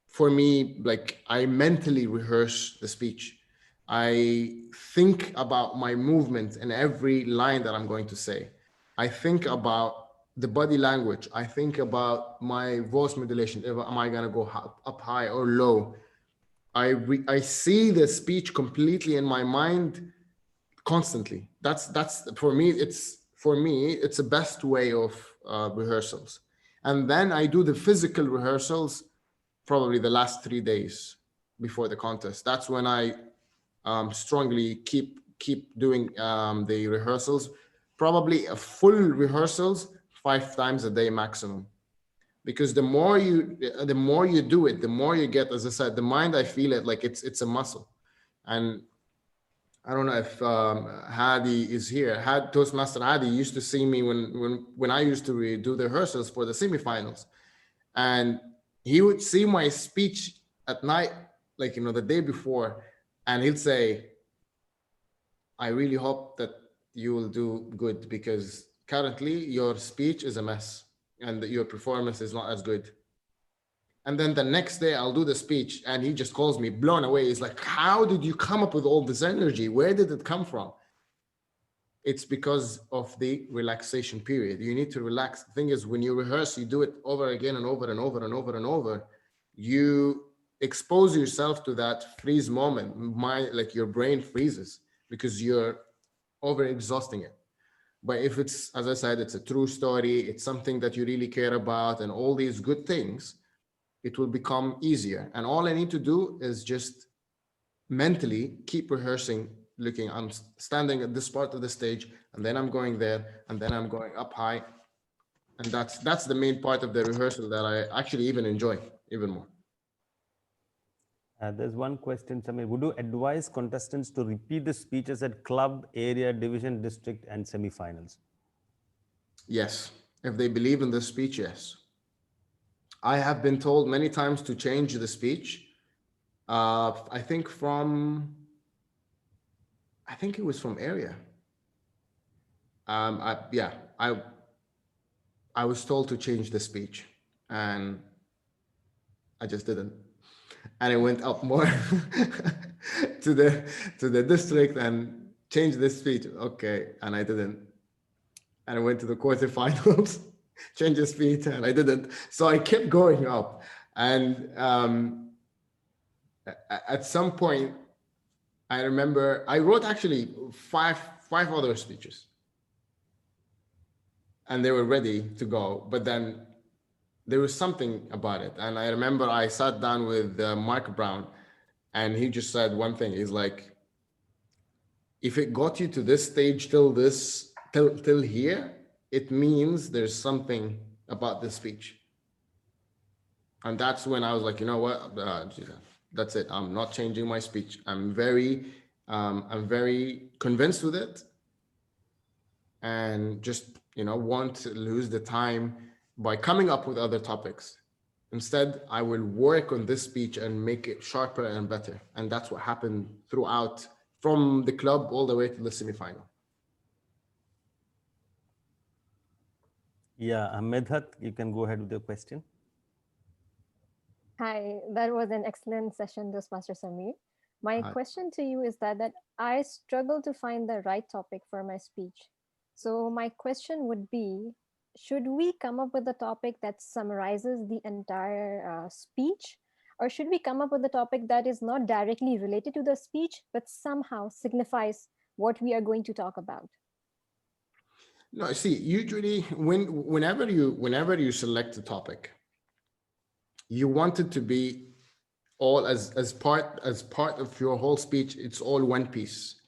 for me, like I mentally rehearse the speech. I think about my movement in every line that I'm going to say. I think about the body language. I think about my voice modulation. Am I going to go up high or low? I see the speech completely in my mind constantly. That's for me. It's the best way of rehearsals. And then I do the physical rehearsals probably the last 3 days before the contest. That's when I strongly keep doing the rehearsals, probably a full rehearsals 5 times a day maximum. Because the more you do it, the more you get, as I said, the mind, I feel it like it's a muscle. And I don't know if Hadi is here. Toastmaster Hadi used to see me when I used to do the rehearsals for the semifinals, and he would see my speech at night, like the day before, and he'd say, "I really hope that you will do good because currently your speech is a mess and your performance is not as good." And then the next day I'll do the speech and he just calls me blown away. He's like, "How did you come up with all this energy? Where did it come from?" It's because of the relaxation period. You need to relax. The thing is, when you rehearse, you do it over again and over and over and over and over. You expose yourself to that freeze moment. Like your brain freezes because you're over exhausting it. But if it's, as I said, it's a true story, it's something that you really care about and all these good things, it will become easier. And all I need to do is just mentally keep rehearsing, looking, I'm standing at this part of the stage, and then I'm going there, and then I'm going up high. And that's the main part of the rehearsal that I actually even enjoy even more. There's one question, Samir. Would you advise contestants to repeat the speeches at club, area, division, district, and semifinals? Yes. If they believe in the speech, yes. I have been told many times to change the speech. I think it was from area. I was told to change the speech, and I just didn't. And I went up more to the district and changed the speech. Okay, and I didn't. And I went to the quarterfinals, changed the speech, and I didn't. So I kept going up. And at some point, I remember I wrote actually five other speeches, and they were ready to go. But then there was something about it. And I remember I sat down with Mark Brown, and he just said one thing. He's like, if it got you to this stage till here, it means there's something about this speech. And that's when I was like, you know what? That's it. I'm not changing my speech. I'm very convinced with it, and just won't lose the time by coming up with other topics. Instead, I will work on this speech and make it sharper and better. And that's what happened throughout, from the club all the way to the semifinal. Yeah, Medhat, you can go ahead with your question. Hi, that was an excellent session, Master Samir. My Hi. question to you is that I struggle to find the right topic for my speech. So my question would be, should we come up with a topic that summarizes the entire speech? Or should we come up with a topic that is not directly related to the speech, but somehow signifies what we are going to talk about? No, see, usually whenever you select a topic, you want it to be all as part of your whole speech. It's all one piece,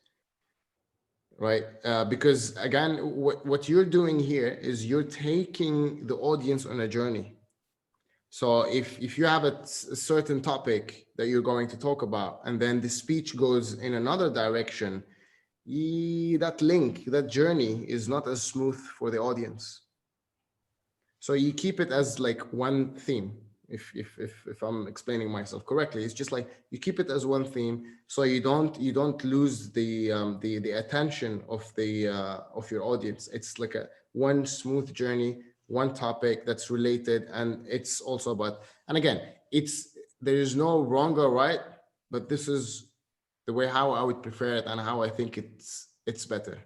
right? Because again, what you're doing here is you're taking the audience on a journey. So if you have a certain topic that you're going to talk about, and then the speech goes in another direction, that link, that journey is not as smooth for the audience. So you keep it as like one theme. If I'm explaining myself correctly, it's just like you keep it as one theme, so you don't lose the attention of your audience. It's like a one smooth journey, one topic that's related, and it's also about. And again, there is no wrong or right, but this is the way how I would prefer it and how I think it's better.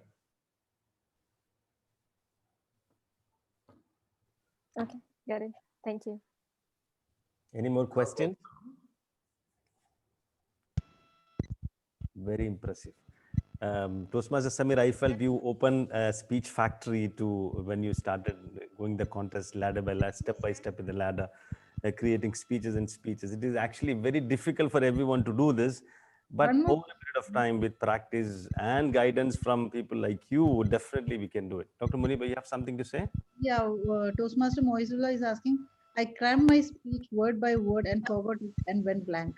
Okay, got it. Thank you. Any more questions? Very impressive. Toastmaster Samir, I felt you opened a speech factory to when you started going the contest ladder by ladder, step by step in the ladder, creating speeches and speeches. It is actually very difficult for everyone to do this, but One more- over a period of time with practice and guidance from people like you, definitely we can do it. Dr. Muniba, you have something to say? Yeah, Toastmaster Moizullah is asking, I crammed my speech word by word and forgot it and went blank.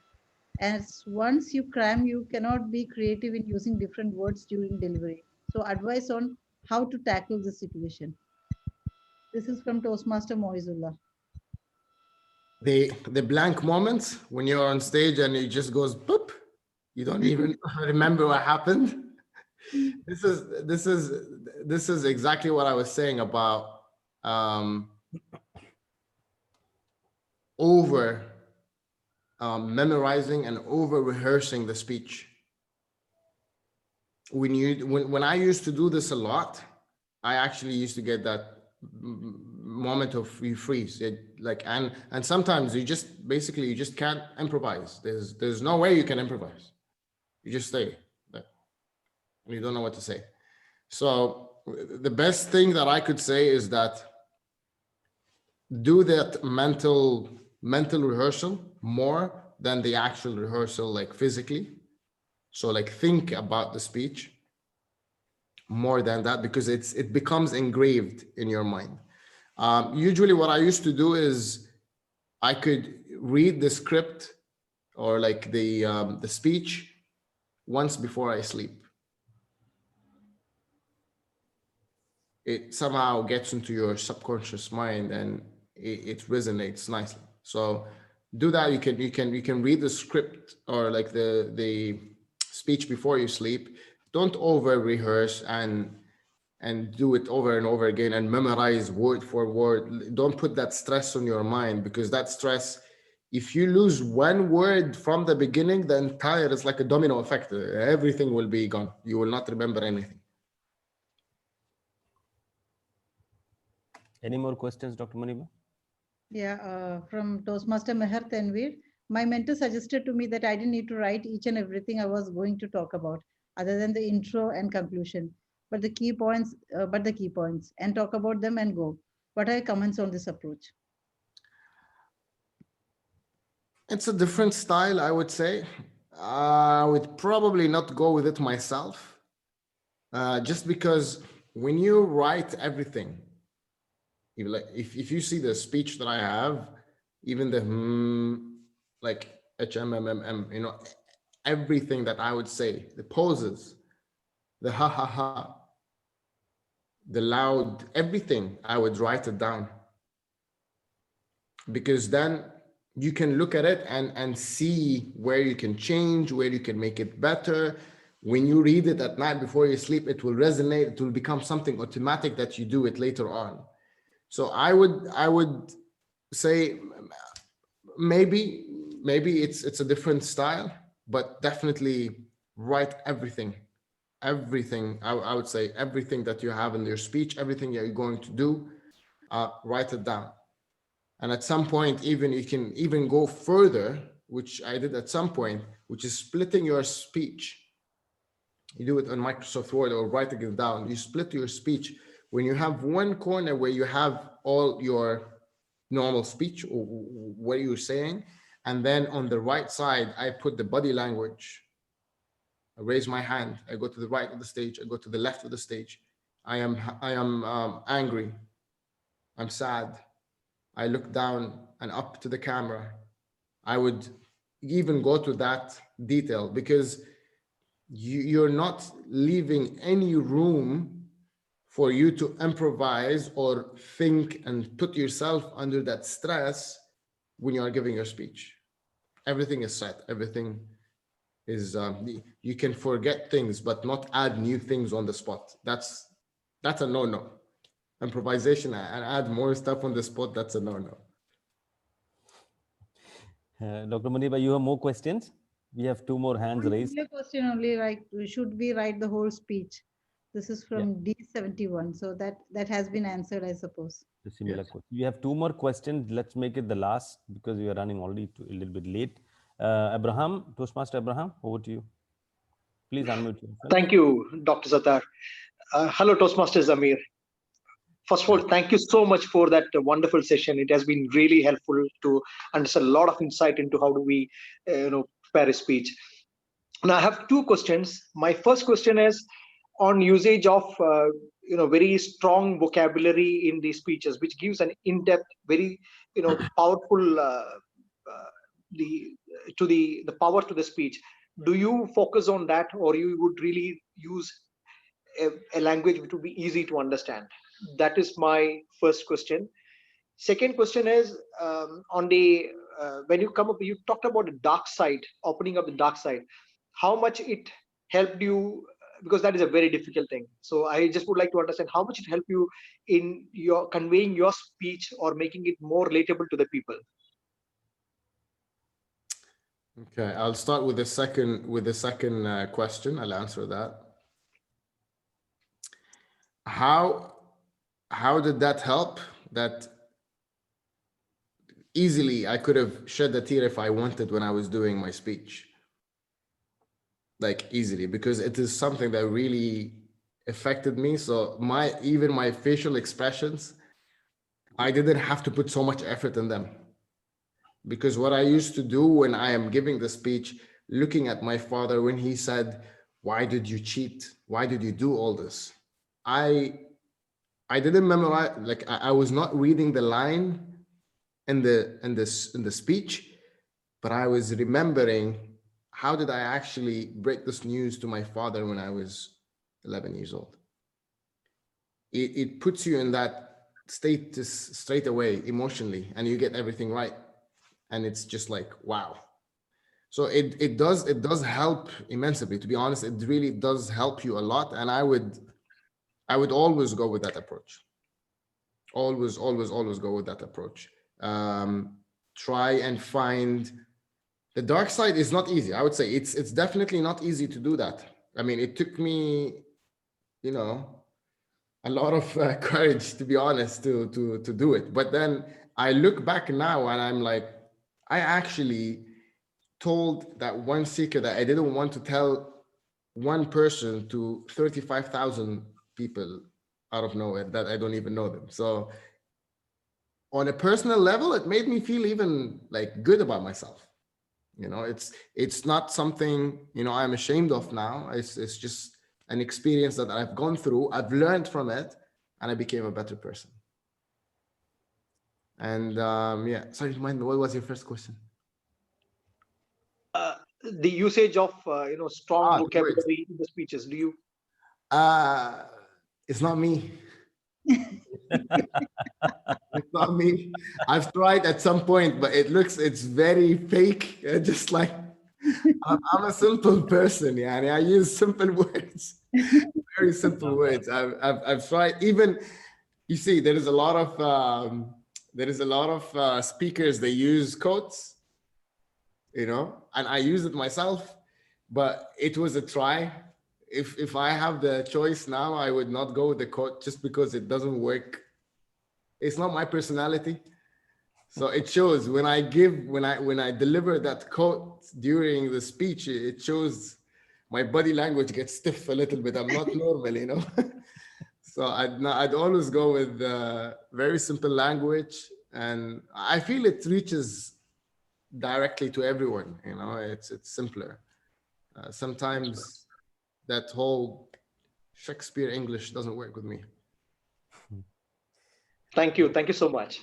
As once you cram, you cannot be creative in using different words during delivery. So advice on how to tackle the situation. This is from Toastmaster Moizullah. The blank moments when you're on stage and it just goes boop, you don't even remember what happened. This is exactly what I was saying about over memorizing and over rehearsing the speech. When I used to do this a lot, I actually used to get that moment of you freeze. And sometimes you just can't improvise. There's no way you can improvise. You just stay there and you don't know what to say. So the best thing that I could say is that do that mental rehearsal more than the actual rehearsal, like physically. So like think about the speech more than that, because it becomes engraved in your mind. Usually what I used to do is I could read the script or like the speech once before I sleep. It somehow gets into your subconscious mind and it resonates nicely. So do that. You can read the script or like the speech before you sleep. Don't over rehearse and do it over and over again and memorize word for word. Don't put that stress on your mind, because that stress, if you lose one word from the beginning, the entire, it's like a domino effect. Everything will be gone. You will not remember anything. Any more questions, Dr. Muniba? Yeah, from Toastmaster Meher Tanvir. My mentor suggested to me that I didn't need to write each and everything I was going to talk about, other than the intro and conclusion, but the key points, and talk about them and go. What are your comments on this approach? It's a different style, I would say. I would probably not go with it myself, just because when you write everything, if you see the speech that I have, even the like HMMM, everything that I would say, the pauses, the ha ha ha, the loud, everything, I would write it down, because then you can look at it and see where you can change, where you can make it better. When you read it at night before you sleep, it will resonate. It will become something automatic that you do it later on. So I would say maybe it's a different style, but definitely write everything. I would say everything that you have in your speech, everything you're going to do, write it down. And at some point, even you can even go further, which I did at some point, which is splitting your speech. You do it on Microsoft Word or writing it down. You split your speech. When you have one corner where you have all your normal speech or what you're saying, and then on the right side, I put the body language. I raise my hand. I go to the right of the stage. I go to the left of the stage. I am angry. I'm sad. I look down and up to the camera. I would even go to that detail because you're not leaving any room for you to improvise or think and put yourself under that stress when you are giving your speech. Everything is set. Everything is, you can forget things, but not add new things on the spot. That's a no-no. Improvisation and add more stuff on the spot, that's a no-no. Dr. Muniba, you have more questions? We have 2 more hands raised. Your question only, like, should we write the whole speech? This is from D71. So that has been answered, I suppose. The similar question. We have 2 more questions. Let's make it the last because we are running already a little bit late. Abraham, Toastmaster Abraham, over to you. Please unmute yourself. Thank you, Dr. Sattar. Hello, Toastmasters Amir. First of all, thank you so much for that wonderful session. It has been really helpful to understand a lot of insight into how do we, prepare a speech. Now, I have 2 questions. My first question is on usage of, very strong vocabulary in the speeches, which gives an in-depth, very, powerful, the power to the speech. Do you focus on that, or you would really use a language which would be easy to understand? That is my first question. Second question is on the when you talked about the dark side, opening up the dark side, how much it helped you, because that is a very difficult thing. So I just would like to understand how much it helped you in your conveying your speech or making it more relatable to the people. Okay, I'll start with the second question. I'll answer that. How did that help? That easily I could have shed a tear if I wanted when I was doing my speech. Like easily, because it is something that really affected me. So even my facial expressions, I didn't have to put so much effort in them. Because what I used to do when I am giving the speech, looking at my father when he said, "Why did you cheat? Why did you do all this?" I didn't memorize, like I was not reading the line in the speech, but I was remembering how did I actually break this news to my father when I was 11 years old. It puts you in that state straight away emotionally, and you get everything right. And it's just like, wow. So it does help immensely. To be honest, it really does help you a lot. And I would always go with that approach. Always go with that approach. Try and find the dark side is not easy. I would say it's definitely not easy to do that. I mean, it took me, a lot of courage, to be honest, to do it. But then I look back now and I'm like, I actually told that one secret that I didn't want to tell one person to 35,000 people out of nowhere that I don't even know them. So on a personal level, it made me feel even like good about myself. It's not something, I'm ashamed of now. It's just an experience that I've gone through. I've learned from it and I became a better person. And sorry, remind me, what was your first question? The usage of strong vocabulary in the speeches. Do you? It's not me. It's not me. I've tried at some point, but it's very fake. Just like I'm a simple person. Yeah, I use simple words, very simple words. I've tried even. You see, there is a lot of speakers, they use quotes, you know, and I use it myself, but it was a try. If I have the choice now, I would not go with the quote just because it doesn't work. It's not my personality. So it shows when I deliver that quote during the speech, it shows my body language gets stiff a little bit. I'm not normal, you know. So I'd always go with very simple language, and I feel it reaches directly to everyone. You know, it's simpler. Sometimes that whole Shakespeare English doesn't work with me. Thank you so much.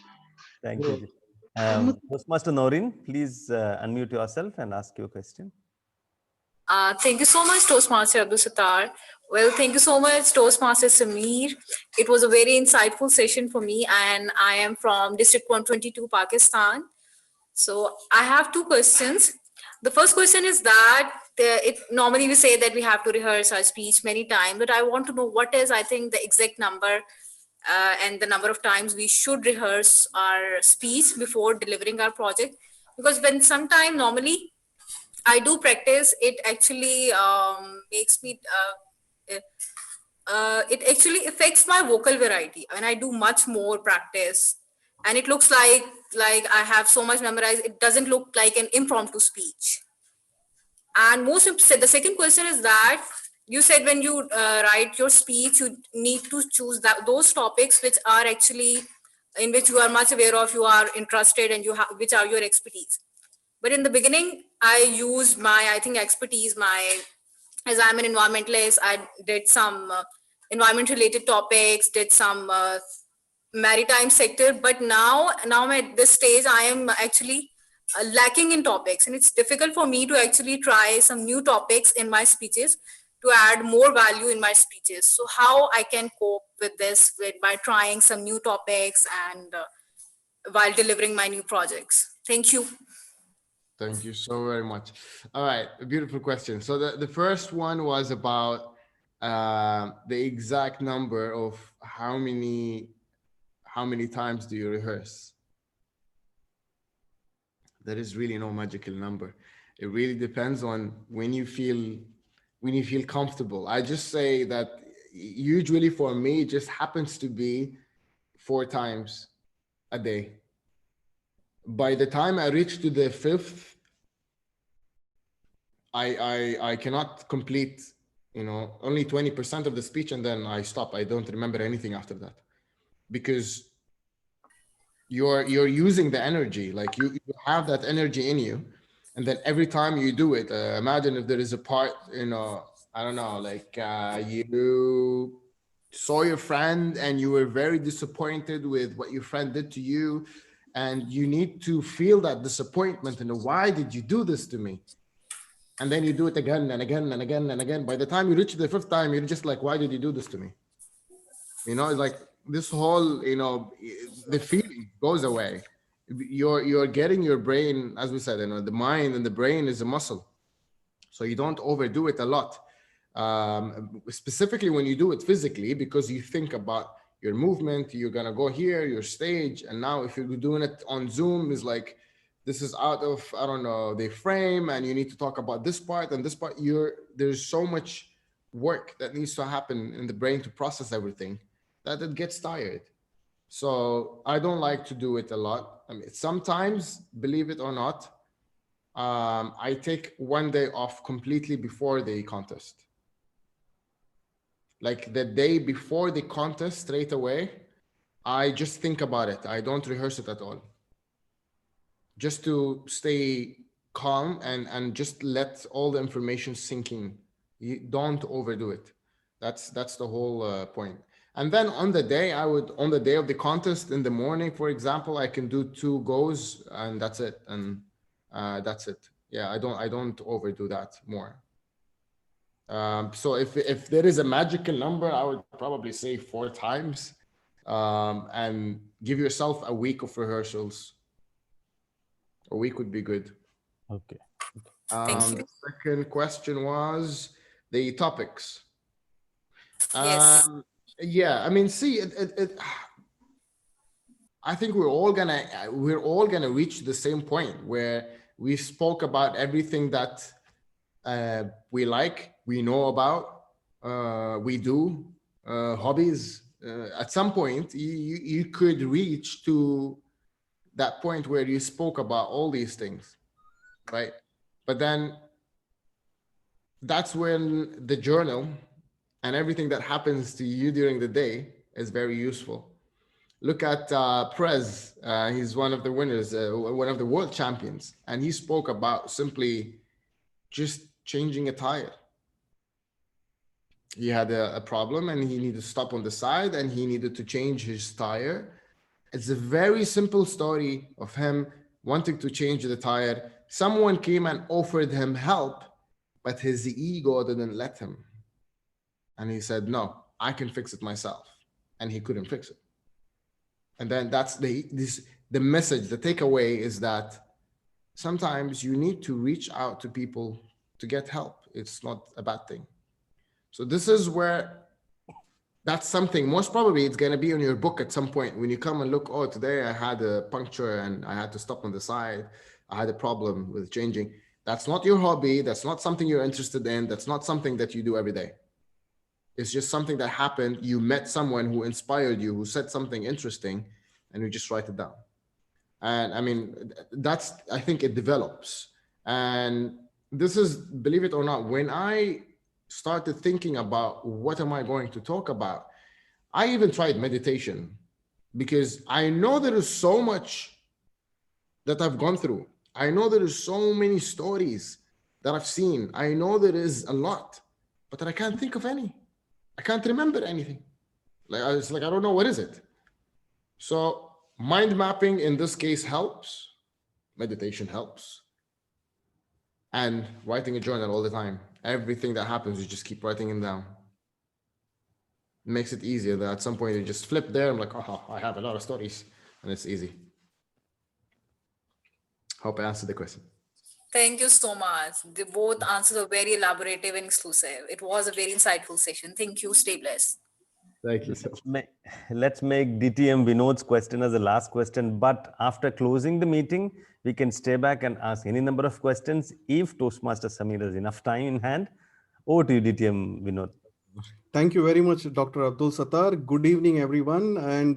Thank you. Toastmaster Noreen, please unmute yourself and ask your question. Thank you so much, Toastmaster Abdul Sattar. Well, thank you so much, Toastmaster Sameer. It was a very insightful session for me, and I am from District 122, Pakistan. So I have two questions. The first question is that normally we say that we have to rehearse our speech many times, but I want to know what is, I think, the exact number and the number of times we should rehearse our speech before delivering our project. Because when sometime normally I do practice, it actually makes me, it actually affects my vocal variety. When I do much more practice and it looks like I have so much memorized, it doesn't look like an impromptu speech. And the second question is that you said when you write your speech, you need to choose those topics which are actually in which you are much aware of, you are interested, and which are your expertise. But in the beginning, I used my, I think, expertise, as I'm an environmentalist, I did some environment related topics, did some maritime sector. But now at this stage, I am actually lacking in topics, and it's difficult for me to actually try some new topics in my speeches to add more value in my speeches. So how I can cope with this by trying some new topics and while delivering my new projects. Thank you. Thank you so very much. All right, a beautiful question. So the first one was about the exact number of how many times do you rehearse? There is really no magical number. It really depends on when you feel comfortable. I just say that usually for me, it just happens to be 4 times a day. By the time I reach to the 5th, I cannot complete, you know, only 20% of the speech, and then I stop. I don't remember anything after that, because you're using the energy, like you have that energy in you, and then every time you do it, imagine if there is a part, you know, I don't know, like you saw your friend and you were very disappointed with what your friend did to you, and you need to feel that disappointment and why did you do this to me? And then you do it again and again and again and again. By the time you reach the 5th time, you're just like, why did you do this to me? You know, it's like this whole, you know, the feeling goes away. You're getting your brain, as we said, you know, the mind and the brain is a muscle. So you don't overdo it a lot. Specifically when you do it physically, because you think about your movement, you're going to go here, your stage. And now if you're doing it on Zoom, is like, this is out of, I don't know, the frame, and you need to talk about this part and this part. There's so much work that needs to happen in the brain to process everything that it gets tired. So I don't like to do it a lot. I mean, sometimes, believe it or not, I take 1 day off completely before the contest. Like the day before the contest, straight away, I just think about it. I don't rehearse it at all. Just to stay calm and just let all the information sink in. You don't overdo it. That's the whole point. And then on the day, on the day of the contest in the morning, for example, I can do 2 goes and that's it. And that's it. Yeah, I don't overdo that more. So if there is a magical number, I would probably say 4 times, and give yourself a week of rehearsals. A week would be good. Okay. Thank you. The second question was the topics. Yes. Yeah, I mean, see, I think we're all gonna reach the same point where we spoke about everything that we like, we know about, we do, hobbies. At some point, you could reach to that point where you spoke about all these things, right? But then that's when the journal and everything that happens to you during the day is very useful. Look at Prez. He's one of the winners, one of the world champions. And he spoke about simply just changing a tire. He had a problem and he needed to stop on the side and he needed to change his tire. It's a very simple story of him wanting to change the tire. Someone came and offered him help, but his ego didn't let him. And he said, no, I can fix it myself. And he couldn't fix it. And then that's the message, the takeaway is that sometimes you need to reach out to people to get help. It's not a bad thing. So this is where that's something, most probably it's going to be on your book at some point when you come and look, oh, today I had a puncture and I had to stop on the side. I had a problem with changing. That's not your hobby. That's not something you're interested in. That's not something that you do every day. It's just something that happened. You met someone who inspired you, who said something interesting, and you just write it down. And I mean, that's, I think it develops. And this is, believe it or not, when I started thinking about what am I going to talk about, I even tried meditation because I know there is so much that I've gone through. I know there is so many stories that I've seen. I know there is a lot, but I can't think of any. I can't remember anything. It's like, I don't know, what is it? So mind mapping in this case helps. Meditation helps. And writing a journal all the time. Everything that happens, you just keep writing it down. It makes it easier that at some point you just flip there. I'm like, oh, I have a lot of stories and it's easy. Hope I answered the question. Thank you so much. The both answers are very elaborative and exclusive. It was a very insightful session. Thank you. Stay blessed. Thank you so much. Let's make DTM Vinod's question as the last question. But after closing the meeting, we can stay back and ask any number of questions if Toastmaster Samir has enough time in hand. Over to you, DTM Vinod. Thank you very much, Dr. Abdul Sattar. Good evening, everyone. And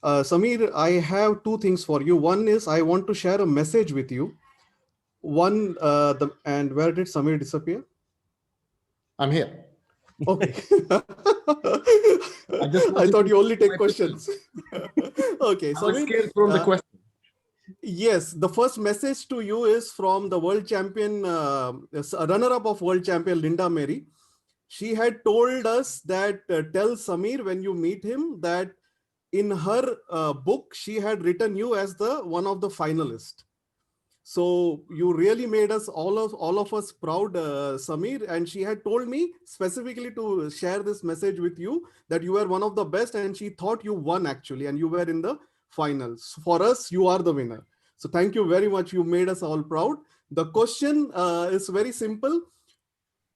Samir, I have two things for you. One is I want to share a message with you. One, and where did Samir disappear? I'm here. Okay. I thought you only take questions. Okay, I was Samir, scared from the question. Yes, the first message to you is from the world champion, runner-up of world champion, Linda Mary. She had told us that tell Samir when you meet him that in her book, she had written you as the one of the finalists. So you really made us all of us proud, Samir. And she had told me specifically to share this message with you that you were one of the best, and she thought you won actually, and you were in the finals. For us, you are the winner. So thank you very much. You made us all proud. The question is very simple.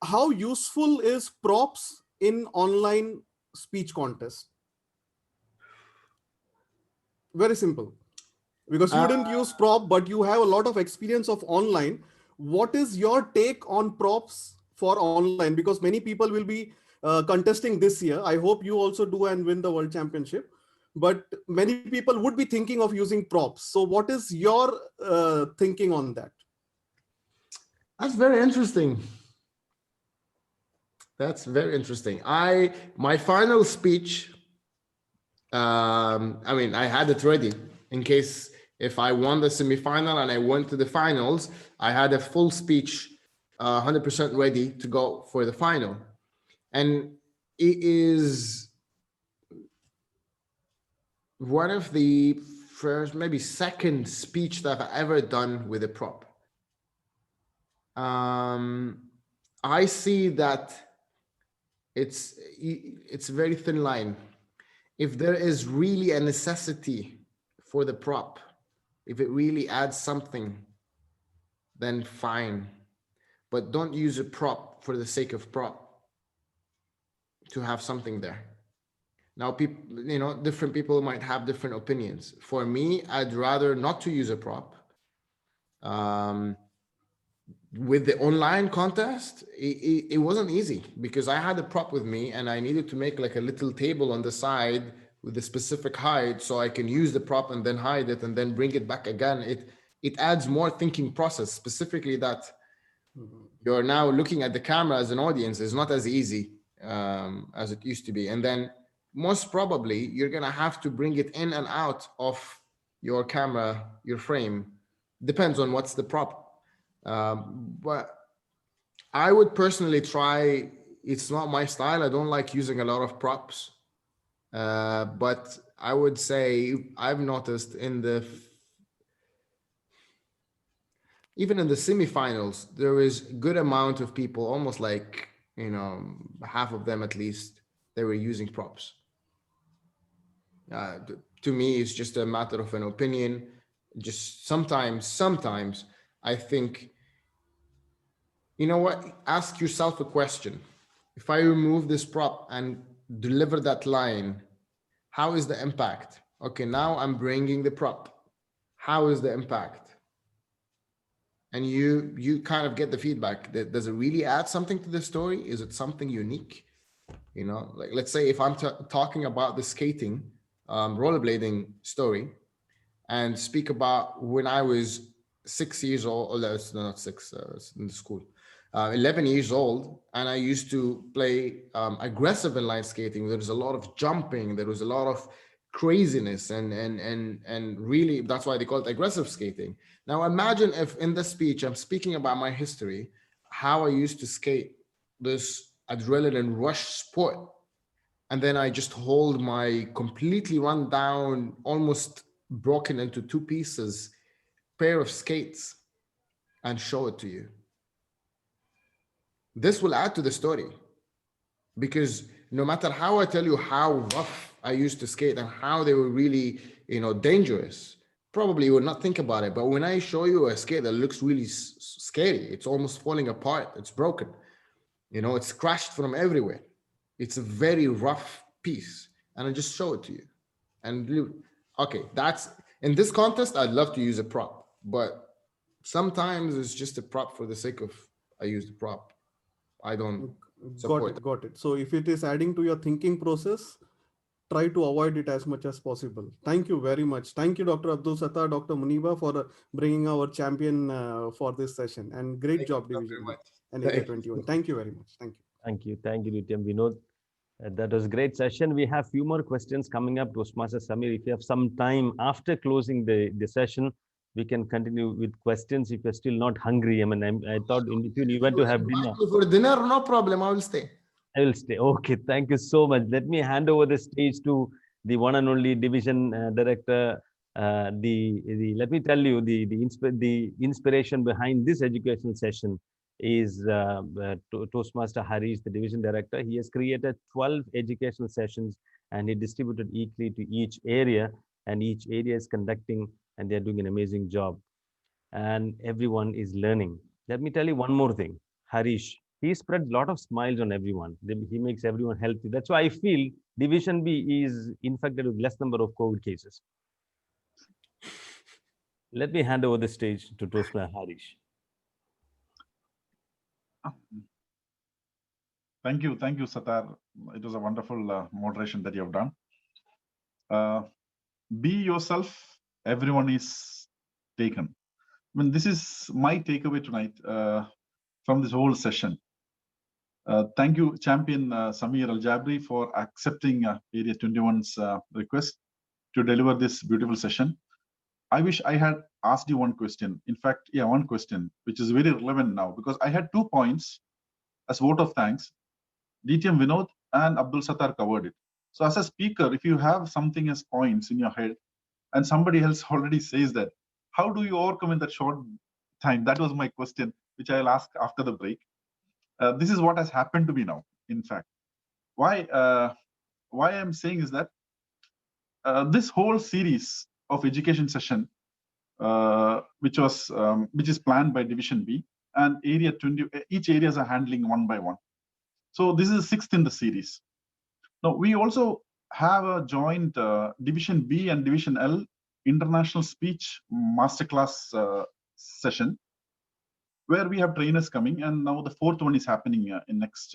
How useful is props in online speech contest? Very simple. Because you didn't use prop, but you have a lot of experience of online. What is your take on props for online? Because many people will be contesting this year. I hope you also do and win the world championship. But many people would be thinking of using props. So what is your thinking on that? That's very interesting. That's very interesting. My final speech, I mean, I had it ready in case if I won the semifinal and I went to the finals, I had a full speech, 100% ready to go for the final. And it is one of the first, maybe second speech that I've ever done with a prop. I see that it's a very thin line. If there is really a necessity for the prop, if it really adds something, then fine. But don't use a prop for the sake of prop to have something there. Now, people, different people might have different opinions. For me, I'd rather not to use a prop. With the online contest, it wasn't easy because I had a prop with me and I needed to make like a little table on the side with a specific height so I can use the prop and then hide it and then bring it back again. It adds more thinking process, specifically that you're now looking at the camera as an audience is not as easy as it used to be. And then most probably you're gonna have to bring it in and out of your camera, your frame. Depends on what's the prop. But I would personally try, it's not my style. I don't like using a lot of props. But I would say I've noticed even in the semifinals, there is good amount of people, almost like, half of them at least, they were using props. To me, it's just a matter of an opinion. Just sometimes I think, you know what? Ask yourself a question. If I remove this prop and deliver that line, how is the impact? Okay, now I'm bringing the prop. How is the impact? And you kind of get the feedback. Does it really add something to the story? Is it something unique? Like let's say if I'm talking about the skating, rollerblading story, and speak about when I was 6 years old, or not six, in the school, 11 years old, and I used to play aggressive inline skating. There was a lot of jumping, there was a lot of craziness, and really that's why they call it aggressive skating. Now imagine if in the speech I'm speaking about my history, how I used to skate this adrenaline rush sport, and then I just hold my completely run down, almost broken into two pieces pair of skates and show it to you. This will add to the story, because no matter how I tell you how rough I used to skate and how they were really, dangerous, probably you would not think about it. But when I show you a skate that looks really scary, it's almost falling apart, it's broken, it's crashed from everywhere. It's a very rough piece, and I just show it to you. And okay, that's in this contest, I'd love to use a prop, but sometimes it's just a prop for the sake of I use the prop. I don't support it. Got it. So if it is adding to your thinking process, try to avoid it as much as possible. Thank you very much. Thank you, Dr. Abdul Sattar, Dr. Muniba, for bringing our champion for this session. And great job, Division B and Area 21. Thank you very much. Thank you. Thank you, Nityam. Vinod. That was a great session. We have few more questions coming up. Toastmaster Samir, if you have some time after closing the session, we can continue with questions if you're still not hungry. I mean, I thought in between you went to have dinner. For dinner, no problem. I will stay. I will stay. Okay, thank you so much. Let me hand over the stage to the one and only division director. Let me tell you the inspiration behind this educational session is Toastmaster Harish, the division director. He has created 12 educational sessions and he distributed equally to each area, and each area is conducting and they're doing an amazing job. And everyone is learning. Let me tell you one more thing. Harish, he spread a lot of smiles on everyone. He makes everyone healthy. That's why I feel Division B is infected with less number of COVID cases. Let me hand over the stage to Toastmaster Harish. Thank you, Sattar. It was a wonderful moderation that you have done. Be yourself. Everyone is taken. I mean, this is my takeaway tonight from this whole session. Thank you, Champion Samir Al-Jaberi, for accepting Area 21's request to deliver this beautiful session. I wish I had asked you one question. In fact, one question, which is very relevant now, because I had 2 points as vote of thanks. DTM Vinod and Abdul Sattar covered it. So as a speaker, if you have something as points in your head and somebody else already says that, how do you overcome in that short time? That was my question, which I'll ask after the break. This is what has happened to me now, in fact. Why I'm saying is that this whole series of education session, which is planned by Division B, and Area 20, each areas are handling one by one. So this is 6th in the series. Now we also have a joint Division B and Division L international speech masterclass session where we have trainers coming, and now the fourth one is happening in next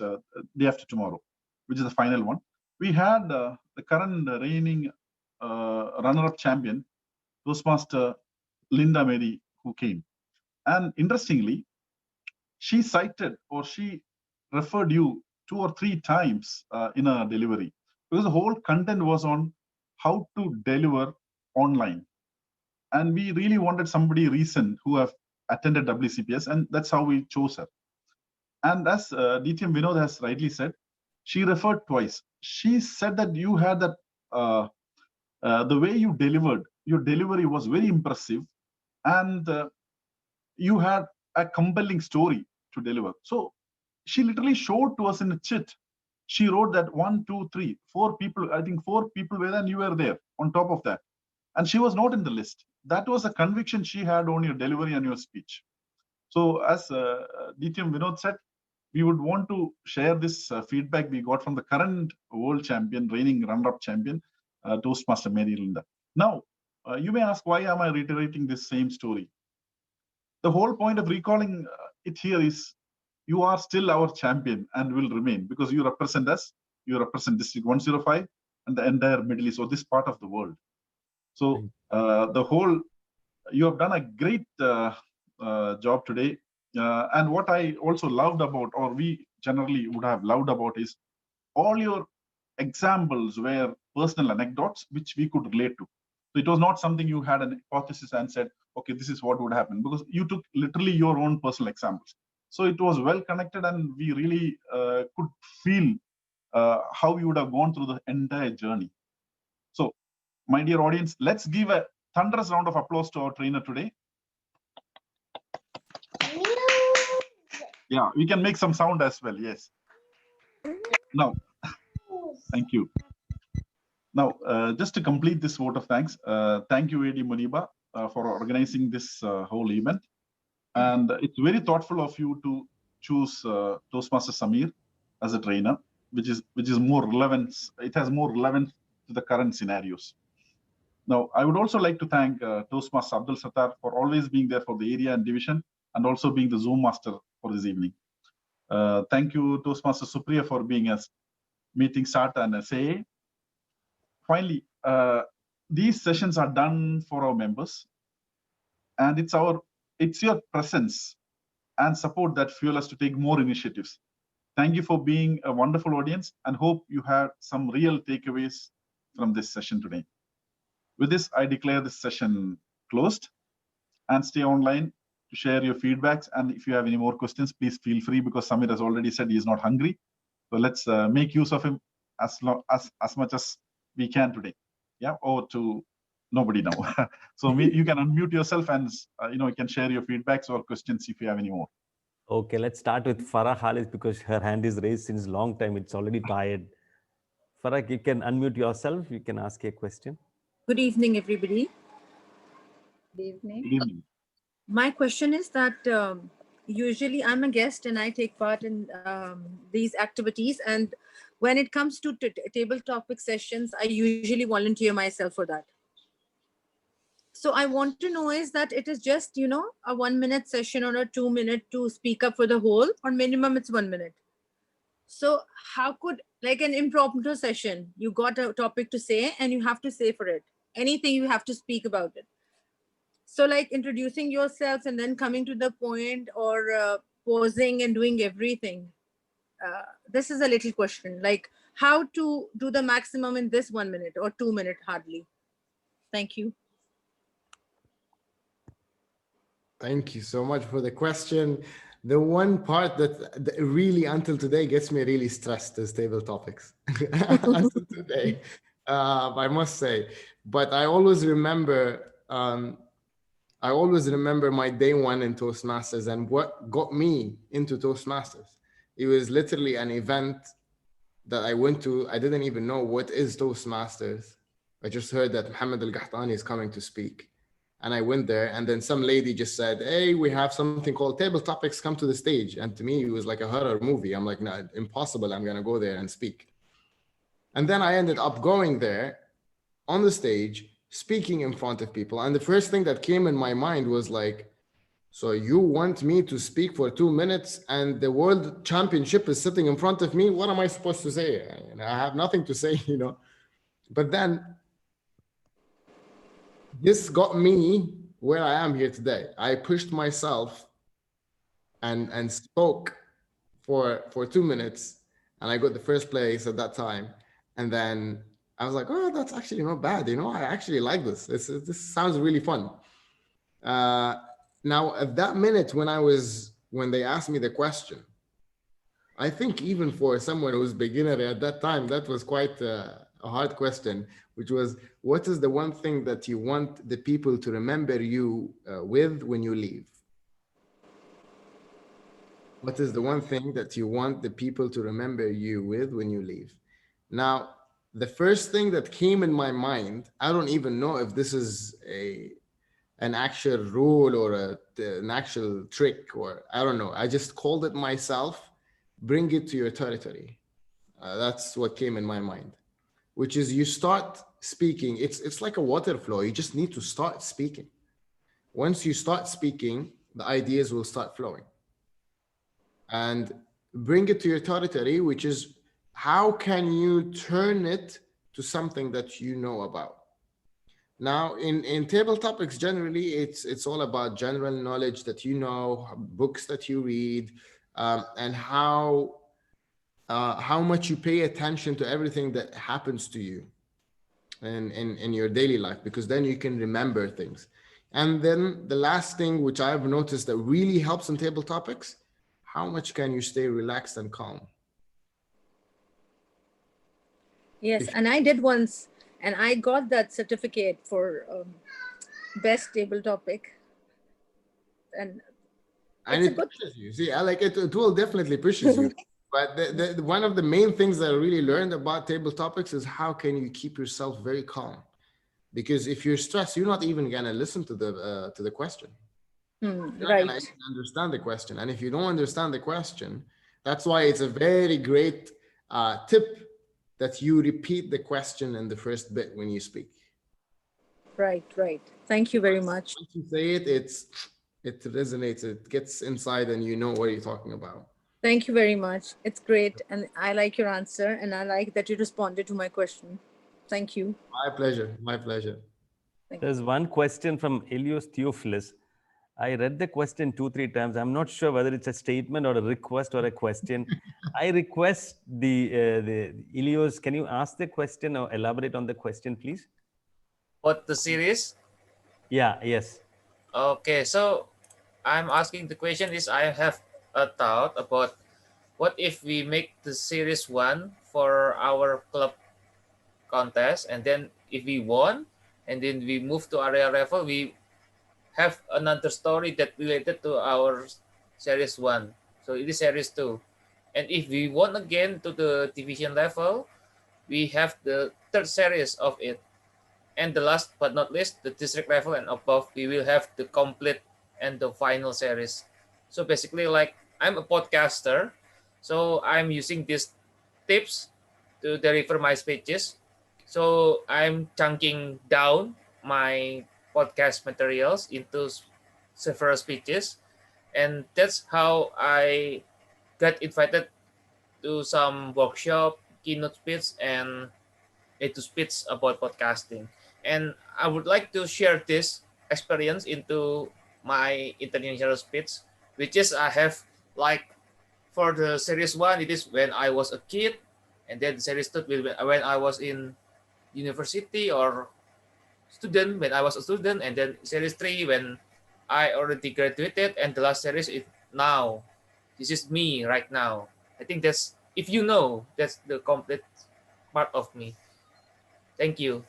day after tomorrow, which is the final one. We had the current reigning runner-up champion, Toastmaster Linda Mary, who came. And interestingly, she cited or she referred you 2 or 3 times in a delivery, because the whole content was on how to deliver online. And we really wanted somebody recent who have attended WCPS, and that's how we chose her. And as DTM Vinod has rightly said, she referred twice. She said that you had that, the way you delivered, your delivery was very impressive, and you had a compelling story to deliver. So she literally showed to us in a chat. She wrote that 1, 2, 3, 4 people, I think 4 people were there and you were there on top of that. And she was not in the list. That was a conviction she had on your delivery and your speech. So as DTM Vinod said, we would want to share this feedback we got from the current world champion, reigning runner-up champion, Toastmaster Mary Linda. Now, you may ask, why am I reiterating this same story? The whole point of recalling it here is you are still our champion and will remain, because you represent us, you represent District 105 and the entire Middle East, or this part of the world. So you have done a great job today. And what I also loved about, or we generally would have loved about, is all your examples were personal anecdotes which we could relate to. So it was not something you had an hypothesis and said, okay, this is what would happen, because you took literally your own personal examples. So it was well connected, and we really could feel how you would have gone through the entire journey. So, my dear audience, let's give a thunderous round of applause to our trainer today. Yeah, we can make some sound as well. Yes. Now, thank you. Now, just to complete this vote of thanks, thank you, AD Muniba, for organizing this whole event. And it's very thoughtful of you to choose Toastmaster Samir as a trainer, which is more relevant. It has more relevance to the current scenarios. Now, I would also like to thank Toastmaster Abdul Sattar for always being there for the area and division, and also being the Zoom master for this evening. Thank you, Toastmaster Supriya, for being a meeting starter and a SA. Finally, these sessions are done for our members, and it's your presence and support that fuel us to take more initiatives. Thank you for being a wonderful audience, and hope you had some real takeaways from this session today. With this, I declare this session closed, and stay online to share your feedbacks. And if you have any more questions, please feel free, because Samir has already said he is not hungry. So let's make use of him as much as we can today. Yeah, over to nobody now. So you can unmute yourself, and you can share your feedbacks or questions if you have any more. Okay, let's start with Farah Halis, because her hand is raised since long time. It's already tired. Farah, you can unmute yourself. You can ask a question. Good evening, everybody. Good evening. Good evening. My question is that usually I'm a guest and I take part in these activities. And when it comes to table topic sessions, I usually volunteer myself for that. So I want to know is that it is just, a 1 minute session or a 2 minute to speak up for the whole, or minimum it's 1 minute. So how could, like an impromptu session, you got a topic to say and you have to say for it, anything you have to speak about it. So like introducing yourselves and then coming to the point, or pausing and doing everything. This is a little question, like how to do the maximum in this 1 minute or 2 minute hardly. Thank you. Thank you so much for the question. The one part that really until today gets me really stressed is table topics. Until today, I must say. But I always remember my day one in Toastmasters, and what got me into Toastmasters. It was literally an event that I went to. I didn't even know what is Toastmasters. I just heard that Mohammed Al-Qahtani is coming to speak. And I went there, and then some lady just said, hey, we have something called table topics, come to the stage. And to me, it was like a horror movie. I'm like, no, impossible. I'm going to go there and speak. And then I ended up going there on the stage, speaking in front of people. And the first thing that came in my mind was like, so you want me to speak for 2 minutes and the world championship is sitting in front of me? What am I supposed to say? I have nothing to say, you know. But then this got me where I am here today. I pushed myself and spoke for 2 minutes, and I got the first place at that time. And then I was like, oh, that's actually not bad. You know, I actually like this. This sounds really fun. Now, at that minute when they asked me the question, I think even for someone who was beginner at that time, that was quite a hard question, which was, what is the one thing that you want the people to remember you with when you leave? What is the one thing that you want the people to remember you with when you leave? Now, the first thing that came in my mind, I don't even know if this is an actual rule or an actual trick, or I don't know. I just called it myself, bring it to your territory. That's what came in my mind, which is you start speaking. It's like a water flow. You just need to start speaking. Once you start speaking, the ideas will start flowing. And bring it to your territory, which is how can you turn it to something that you know about? Now, in table topics, generally, it's all about general knowledge that you know, books that you read, and how much you pay attention to everything that happens to you in your daily life, because then you can remember things. And then the last thing, which I've noticed that really helps in table topics, how much can you stay relaxed and calm? Yes, and I did once, and I got that certificate for best table topic. And it pushes you. See, I like it. It will definitely pushes you. But one of the main things that I really learned about table topics is how can you keep yourself very calm? Because if you're stressed, you're not even gonna listen to the question. You're not gonna even understand the question. And if you don't understand the question, that's why it's a very great tip that you repeat the question in the first bit when you speak. Right. Thank you very much. Once you say it, it resonates, it gets inside, and you know what you're talking about. Thank you very much. It's great. And I like your answer, and I like that you responded to my question. Thank you. My pleasure. My pleasure. There's one question from Elios Theophilus. I read the question 2-3 times. I'm not sure whether it's a statement or a request or a question. I request the Elios, can you ask the question or elaborate on the question, please? What the series? Yeah, yes. Okay, so I'm asking the question is I have a thought about what if we make the series 1 for our club contest, and then if we won and then we move to area level, we have another story that related to our series 1. So it is series 2. And if we won again to the division level, we have the third series of it. And the last but not least, the district level and above, we will have the complete and the final series. So basically, like, I'm a podcaster, so I'm using these tips to deliver my speeches. So I'm chunking down my podcast materials into several speeches, and that's how I got invited to some workshop, keynote speech, and to speech about podcasting. And I would like to share this experience into my international speech, which is I have, like, for the series 1, it is when I was a kid, and then series 2 when I was in university or student, when I was a student, and then series 3 when I already graduated, and the last series is now. This is me right now. I think that's, if you know, that's the complete part of me. Thank you.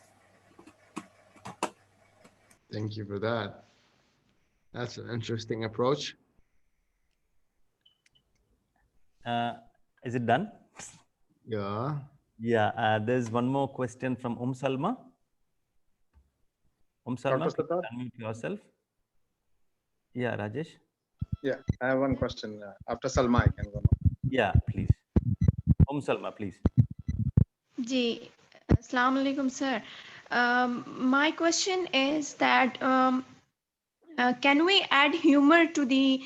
Thank you for that. That's an interesting approach. Is it done? Yeah. Yeah, there's one more question from Salma. Salma, unmute yourself. Yeah, Rajesh. Yeah, I have one question. After Salma, I can go. Yeah, please. Salma, please. Ji, Assalamu alaikum, sir. My question is that can we add humor to the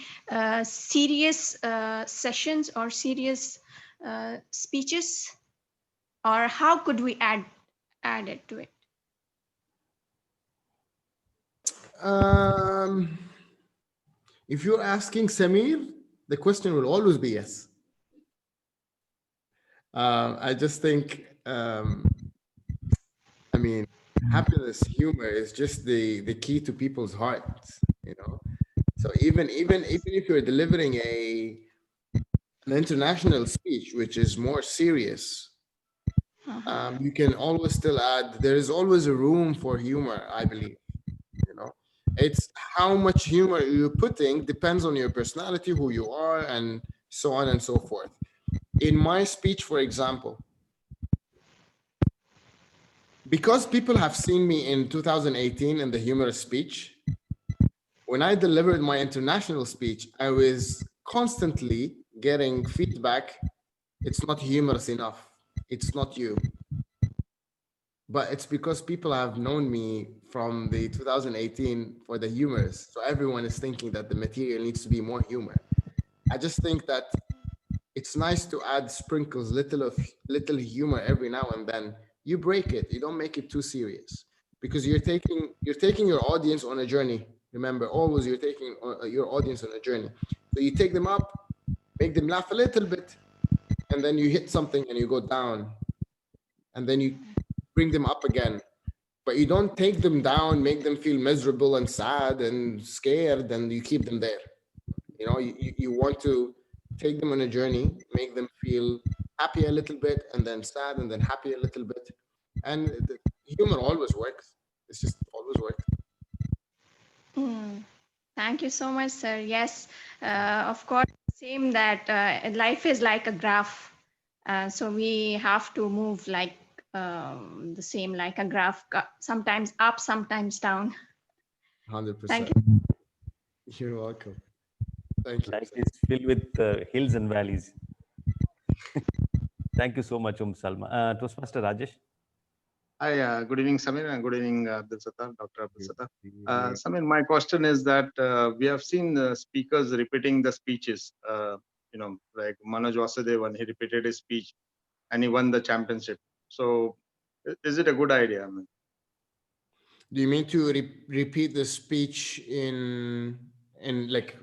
serious sessions or serious speeches, or how could we add it to it? If you're asking Samir, the question will always be yes. I just think, I mean, happiness, humor is just the key to people's hearts, you know. So even if you're delivering an international speech, which is more serious, you can always still add. There is always a room for humor, I believe. You know, it's how much humor you're putting depends on your personality, who you are, and so on and so forth. In my speech, for example, because people have seen me in 2018 in the humorous speech, when I delivered my international speech, I was constantly getting feedback. It's not humorous enough. It's not you. But it's because people have known me from the 2018 for the humorous. So everyone is thinking that the material needs to be more humor. I just think that it's nice to add sprinkles, little humor every now and then. You break it. You don't make it too serious, because you're taking your audience on a journey. Remember, always you're taking your audience on a journey. So you take them up, make them laugh a little bit, and then you hit something and you go down, and then you bring them up again. But you don't take them down, make them feel miserable and sad and scared, and you keep them there. You know, you want to take them on a journey, make them feel happy a little bit, and then sad, and then happy a little bit. And the humor always works. It's just always works. Thank you so much, sir. Yes, of course, same that life is like a graph. So we have to move like the same, like a graph, sometimes up, sometimes down. 100%. Thank you. You're welcome. Thank you. Life is filled with hills and valleys. Thank you so much, Salma. Toastmaster Rajesh. Hi, good evening, Samir, and good evening, Dr. Abdul Sattar. Samir, my question is that we have seen speakers repeating the speeches, like Manoj Vasudevan, he repeated his speech and he won the championship. So is it a good idea? I mean, Do you mean to repeat the speech in like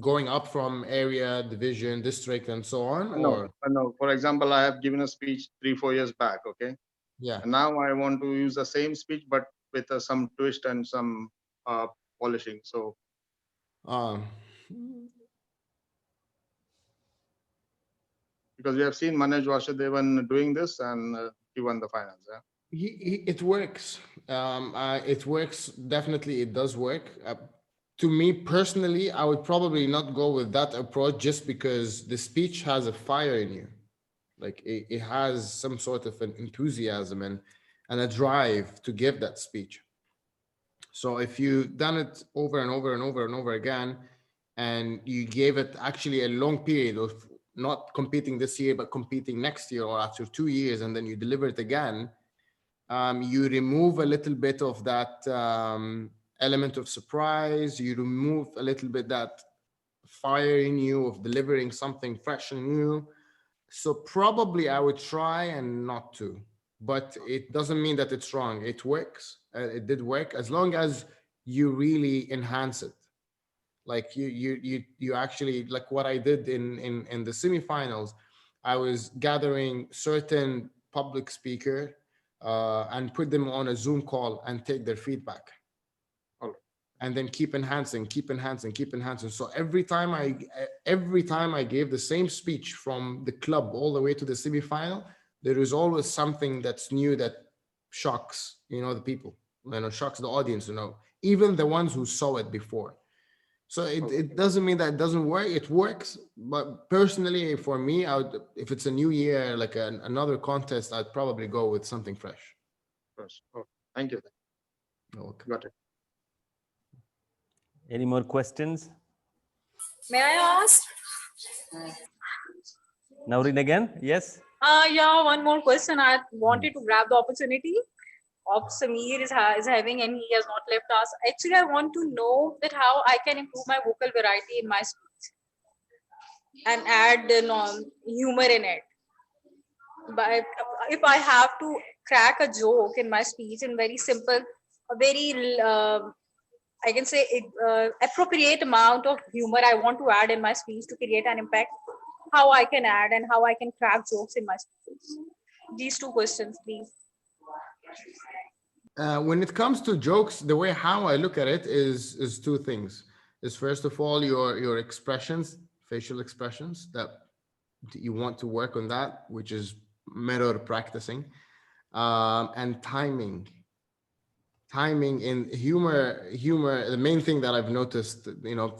going up from area, division, district, and so on? Or no. For example, I have given a speech 3-4 years back, okay? Yeah. And now I want to use the same speech, but with some twist and some polishing. So because we have seen Manoj Vasudevan doing this, and he won the finals. Yeah. It works. It works. Definitely, it does work. To me personally, I would probably not go with that approach, just because the speech has a fire in you. Like it has some sort of an enthusiasm and a drive to give that speech. So if you've done it over and over and over and over again, and you gave it actually a long period of not competing this year, but competing next year or after 2 years, and then you deliver it again, you remove a little bit of that element of surprise. You remove a little bit that fire in you of delivering something fresh and new. So probably I would try and not to, but it doesn't mean that it's wrong. It works. It did work, as long as you really enhance it. Like you actually, like what I did in the semifinals. I was gathering certain public speaker and put them on a Zoom call and take their feedback. And then keep enhancing. So every time I gave the same speech from the club all the way to the semifinal, there is always something that's new that shocks, the people, shocks the audience, even the ones who saw it before. So it doesn't mean that it doesn't work. It works. But personally, for me, if it's a new year, like another contest, I'd probably go with something fresh. Okay. Thank you. Okay. Got it. Any more questions? May I ask? Naureen again? Yes. Yeah, one more question. I wanted to grab the opportunity of Samir is having, and he has not left us. Actually, I want to know that how I can improve my vocal variety in my speech and add humor in it. But if I have to crack a joke in my speech in very simple, a very I can say appropriate amount of humor I want to add in my speech to create an impact, how I can add and how I can crack jokes in my speeches. These two questions, please. When it comes to jokes, the way how I look at it is two things. Is first of all your expressions, facial expressions, that you want to work on that, which is mirror practicing, and timing. Timing in humor. The main thing that I've noticed,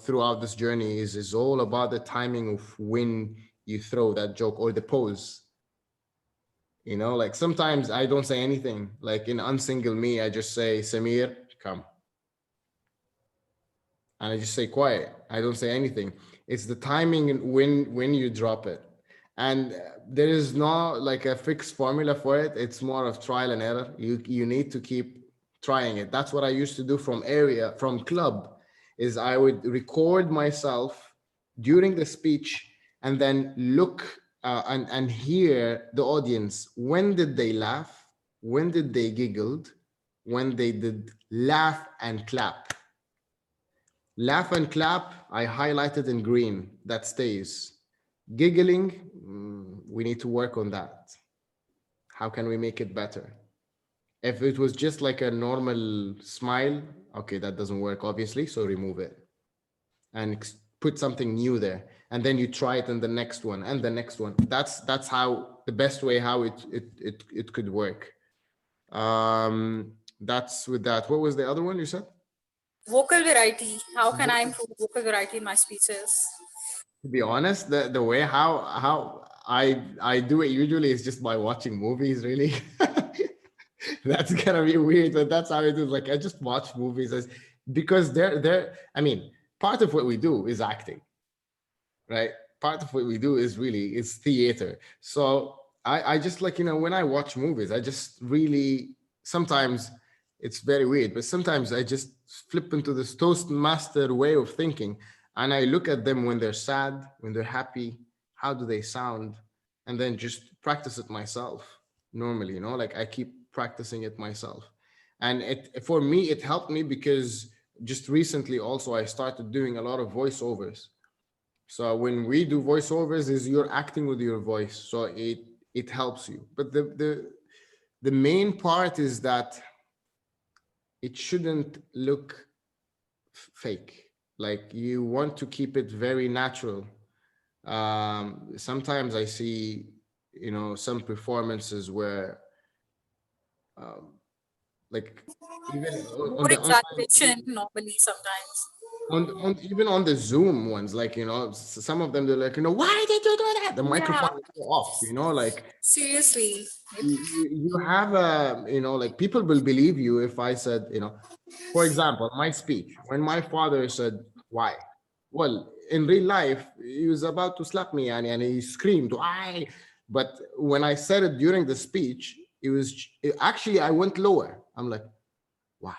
throughout this journey is all about the timing of when you throw that joke or the pose. Like sometimes I don't say anything. Like in Unsingle Me, I just say, Samir, come. And I just say quiet. I don't say anything. It's the timing when you drop it. And there is no like a fixed formula for it. It's more of trial and error. You need to keep trying it. That's what I used to do from club, is I would record myself during the speech and then look and hear the audience. When did they laugh? When did they giggled? When they did laugh and clap. Laugh and clap, I highlighted in green, that stays. Giggling, we need to work on that. How can we make it better? If it was just like a normal smile, okay, that doesn't work, obviously, so remove it. And put something new there. And then you try it in the next one and the next one. That's how the best way how it could work. That's with that. What was the other one you said? Vocal variety. How can I improve vocal variety in my speeches? To be honest, the way how I do it usually is just by watching movies, really. That's gonna be weird, but that's how it is. Like I just watch movies because they're I mean, part of what we do is acting, right? Part of what we do is theater. So I just like, when I watch movies, I just really, sometimes it's very weird, but sometimes I just flip into this Toastmaster way of thinking, and I look at them when they're sad, when they're happy, how do they sound, and then just practice it myself normally, like I keep practicing it myself. And for me, it helped me because just recently also I started doing a lot of voiceovers. So when we do voiceovers, is you're acting with your voice, so it helps you. But the main part is that it shouldn't look fake. Like you want to keep it very natural. Sometimes I see, some performances where, like even on More the exaggeration normally sometimes. even on the Zoom ones, like, some of them, they're like, why did you do that? The microphone is off, like. Seriously. You have like people will believe you if I said, for example, my speech, when my father said, why? Well, in real life, he was about to slap me and he screamed, why? But when I said it during the speech, actually, I went lower. I'm like, why?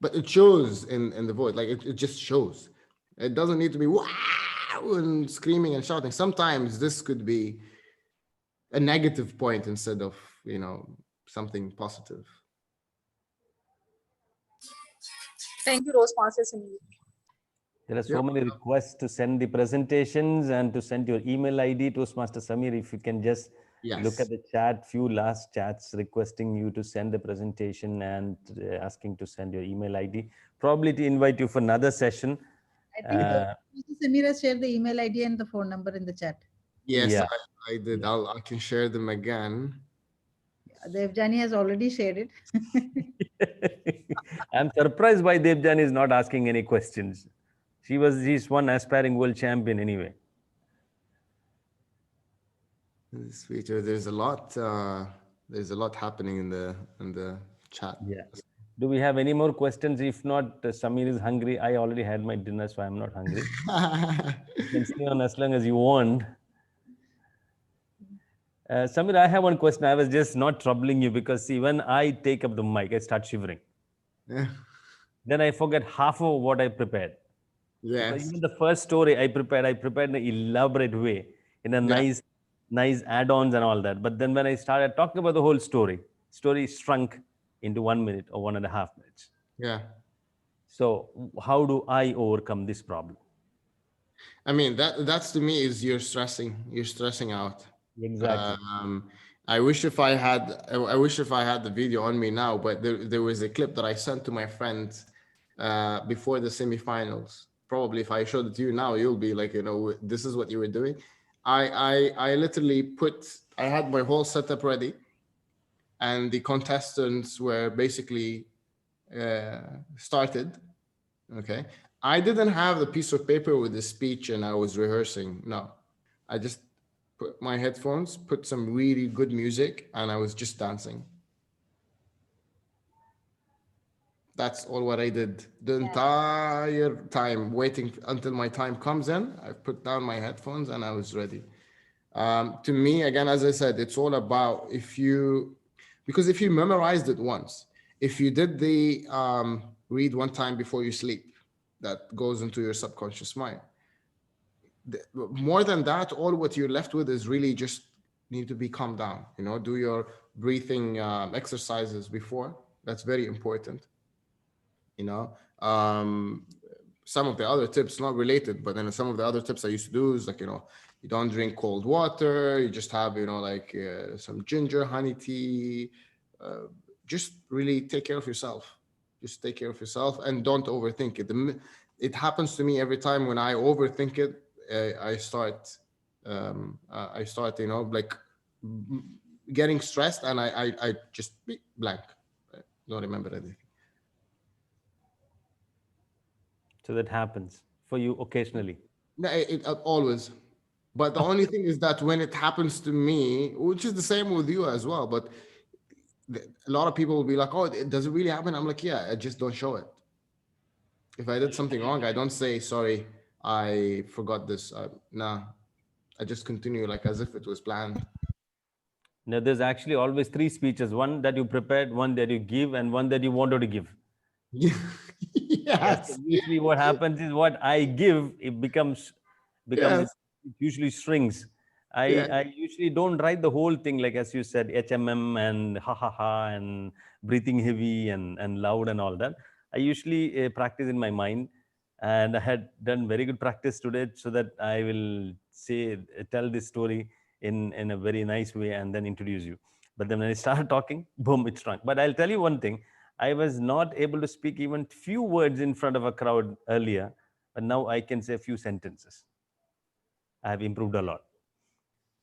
But it shows in the voice, like it just shows. It doesn't need to be wow and screaming and shouting. Sometimes this could be a negative point instead of, something positive. Thank you, Rose Francis. There are so many requests to send the presentations and to send your email ID. Toastmaster Samir, if you can just look at the chat, few last chats requesting you to send the presentation and asking to send your email ID, probably to invite you for another session. I think Samir has shared the email ID and the phone number in the chat. Yes, Yeah. I did. I can share them again. Devjani has already shared it. I'm surprised why Devjani is not asking any questions. She's one aspiring world champion anyway. There's a lot happening in the chat. Yeah. Do we have any more questions? If not, Samir is hungry. I already had my dinner, so I'm not hungry. You can stay on as long as you want. Samir, I have one question. I was just not troubling you because see, when I take up the mic, I start shivering. Yeah. Then I forget half of what I prepared. Because Yes. even the first story I prepared in an elaborate way, in a Yeah. nice add-ons and all that. But then when I started talking about the whole story shrunk into 1 minute or 1.5 minutes. Yeah. So how do I overcome this problem? I mean, that's to me is you're stressing out. Exactly. I wish if I had the video on me now, but there was a clip that I sent to my friends before the semifinals. Probably if I showed it to you now, you'll be like, this is what you were doing. I literally I had my whole setup ready, and the contestants were basically started. Okay. I didn't have the piece of paper with the speech and I was rehearsing. No, I just put my headphones, put some really good music, and I was just dancing. That's all what I did the entire time, waiting until my time comes in. I put down my headphones and I was ready. To me, again, as I said, it's all about because if you memorized it once, if you did the read one time before you sleep, that goes into your subconscious mind. More than that, all what you're left with is really just need to be calm down. Do your breathing exercises before. That's very important. Some of the other tips, not related, but then some of the other tips I used to do is like, you don't drink cold water. You just have, some ginger, honey tea. Just really take care of yourself. Just take care of yourself and don't overthink it. It happens to me every time when I overthink it. I start, like getting stressed, and I just blank. I don't remember anything. So that happens for you occasionally. No, it always. But the only thing is that when it happens to me, which is the same with you as well, but a lot of people will be like, "Oh, does it really happen?" I'm like, "Yeah, I just don't show it. If I did something wrong, I don't say sorry. I forgot this. Nah, I just continue like as if it was planned." Now, there's actually always 3 speeches: one that you prepared, one that you give, and one that you wanted to give. Yes. So usually what happens is what I give, it becomes Yes. it usually shrinks. Yeah. I usually don't write the whole thing, like as you said, HMM and ha ha ha and breathing heavy and loud and all that. I usually practice in my mind, and I had done very good practice today, so that I will tell this story in a very nice way and then introduce you. But then when I start talking, boom, it shrunk. But I'll tell you one thing. I was not able to speak even few words in front of a crowd earlier, but now I can say a few sentences. I have improved a lot.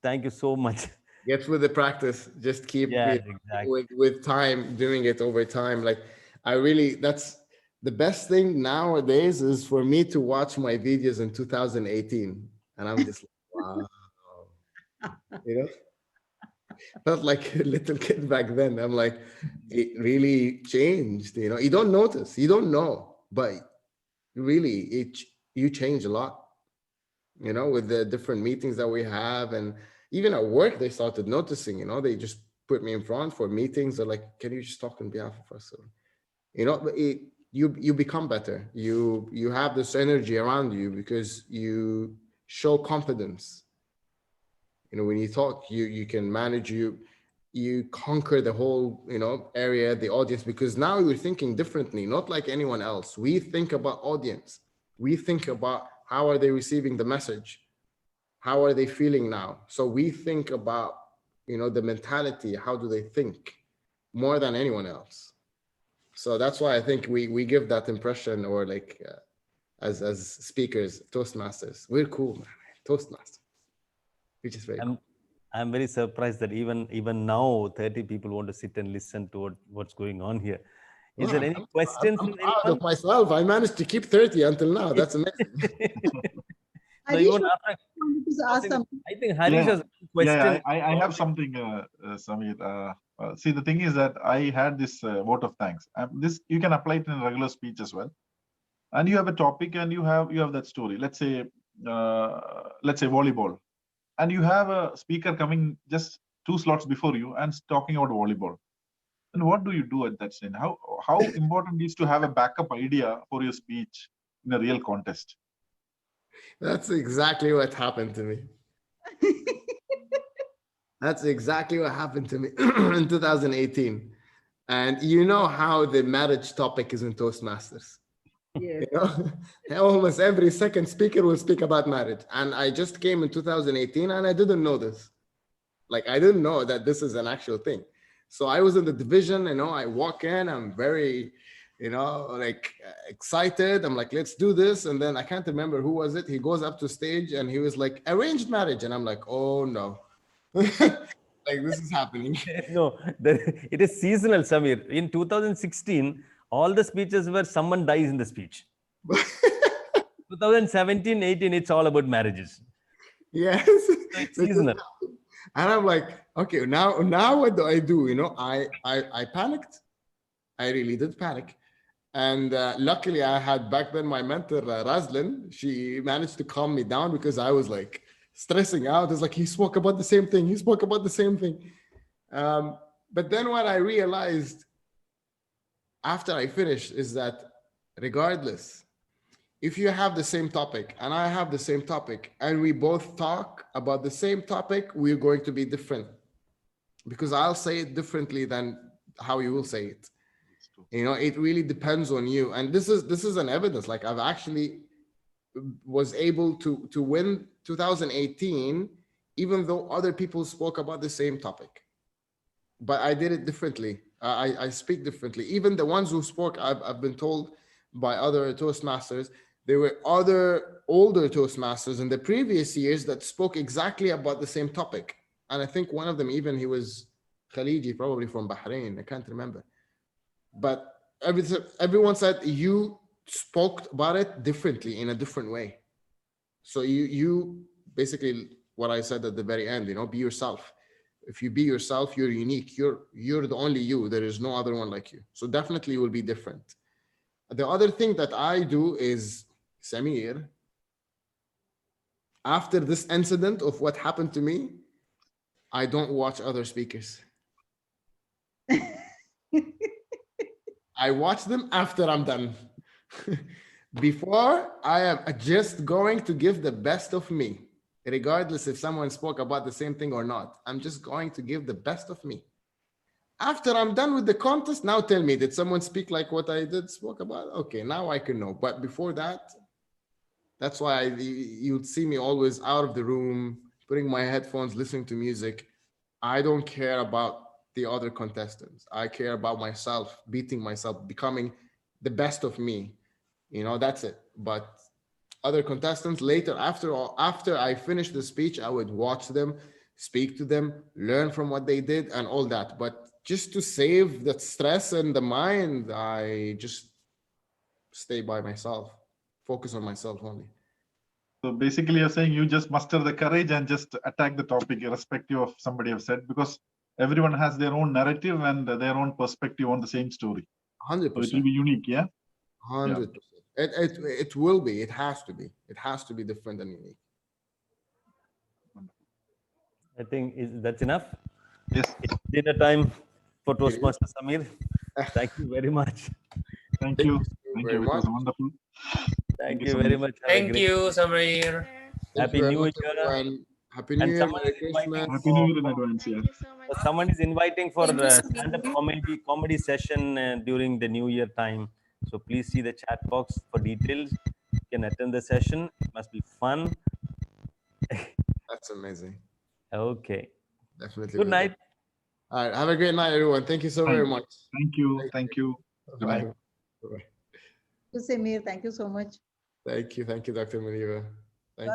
Thank you so much. Get with the practice. Just keep exactly. with time, doing it over time. Like that's the best thing nowadays is for me to watch my videos in 2018. And I'm just like, wow. Felt like a little kid back then. I'm like, it really changed. You don't notice, you don't know, but really you change a lot. With the different meetings that we have, and even at work, they started noticing. They just put me in front for meetings. They're like, "Can you just talk on behalf of us?" You become better. You have this energy around you because you show confidence. When you talk, you can manage, you conquer the whole area, the audience, because now you're thinking differently, not like anyone else. We think about audience. We think about how are they receiving the message, how are they feeling now. So we think about the mentality, how do they think, more than anyone else. So that's why I think we give that impression, or like as speakers, Toastmasters, we're cool, man. Toastmasters, which is very cool. I'm very surprised that even now 30 people want to sit and listen to what's going on here. Is there any questions? I'm proud of myself. I managed to keep 30 until now. That's amazing. No, even after, I think Harish has a question. Yeah, I have something, Samir. See, the thing is that I had this vote of thanks. This you can apply it in a regular speech as well. And you have a topic, and you have that story. Let's say volleyball, and you have a speaker coming just 2 slots before you and talking about volleyball. And what do you do at that scene? How important is to have a backup idea for your speech in a real contest? That's exactly what happened to me. That's exactly what happened to me in 2018. And you know how the marriage topic is in Toastmasters. Yes. You know, almost every second speaker will speak about marriage. And I just came in 2018 and I didn't know this. Like, I didn't know that this is an actual thing. So I was in the division, I walk in, I'm very, excited. I'm like, let's do this. And then I can't remember who was it. He goes up to stage and he was like, arranged marriage. And I'm like, oh no. Like, this is happening. No, it is seasonal, Samir. In 2016, all the speeches were someone dies in the speech. 2017, 18, it's all about marriages. Yes. So it's seasonal. And I'm like, okay, now what do? I panicked. I really did panic. And luckily I had back then my mentor, Razlin. She managed to calm me down because I was like stressing out. It's like, he spoke about the same thing. He spoke about the same thing. But then what I realized after I finished is that regardless, if you have the same topic and I have the same topic and we both talk about the same topic, we're going to be different because I'll say it differently than how you will say it. It really depends on you. And this is an evidence. Like, I've actually was able to win 2018, even though other people spoke about the same topic, but I did it differently. I speak differently. Even the ones who spoke, I've been told by other Toastmasters, there were other older Toastmasters in the previous years that spoke exactly about the same topic. And I think one of them, even he was Khaliji, probably from Bahrain. I can't remember. But everyone said you spoke about it differently in a different way. So you basically, what I said at the very end, be yourself. If you be yourself, you're unique. You're the only you. There is no other one like you. So definitely you will be different. The other thing that I do is, Samir, after this incident of what happened to me, I don't watch other speakers. I watch them after I'm done. Before, I am just going to give the best of me, regardless if someone spoke about the same thing or not. I'm just going to give the best of me. After I'm done with the contest, now tell me, did someone speak like what I spoke about? Okay, now I can know. But before that, that's why you'd see me always out of the room, putting my headphones, listening to music. I don't care about the other contestants. I care about myself, beating myself, becoming the best of me. That's it. But other contestants later, after I finish the speech, I would watch them, speak to them, learn from what they did and all that. But just to save that stress in the mind, I just stay by myself, focus on myself only. So basically you're saying you just muster the courage and just attack the topic irrespective of somebody have said, because everyone has their own narrative and their own perspective on the same story. 100%. So it will be unique, yeah? 100%. Yeah. It will be. It has to be. It has to be different and unique. I think that's enough. Yes. It's dinner time for Toastmaster Samir. Thank you very much. Thank you. Thank you. It was wonderful. Thank you very much. Thank you, Samir. Happy New Year. Happy New Year. Merry Christmas. Happy New Year in advance. Yeah. Someone is inviting for stand-up comedy session during the New Year time. So please see the chat box for details. You can attend the session. It must be fun. That's amazing. Okay. Definitely. Good night. All right. Have a great night, everyone. Thank you so very much. Thank you. Thank you. Good night. Bye. Samir, thank you so much. Thank you, Dr. Muniva.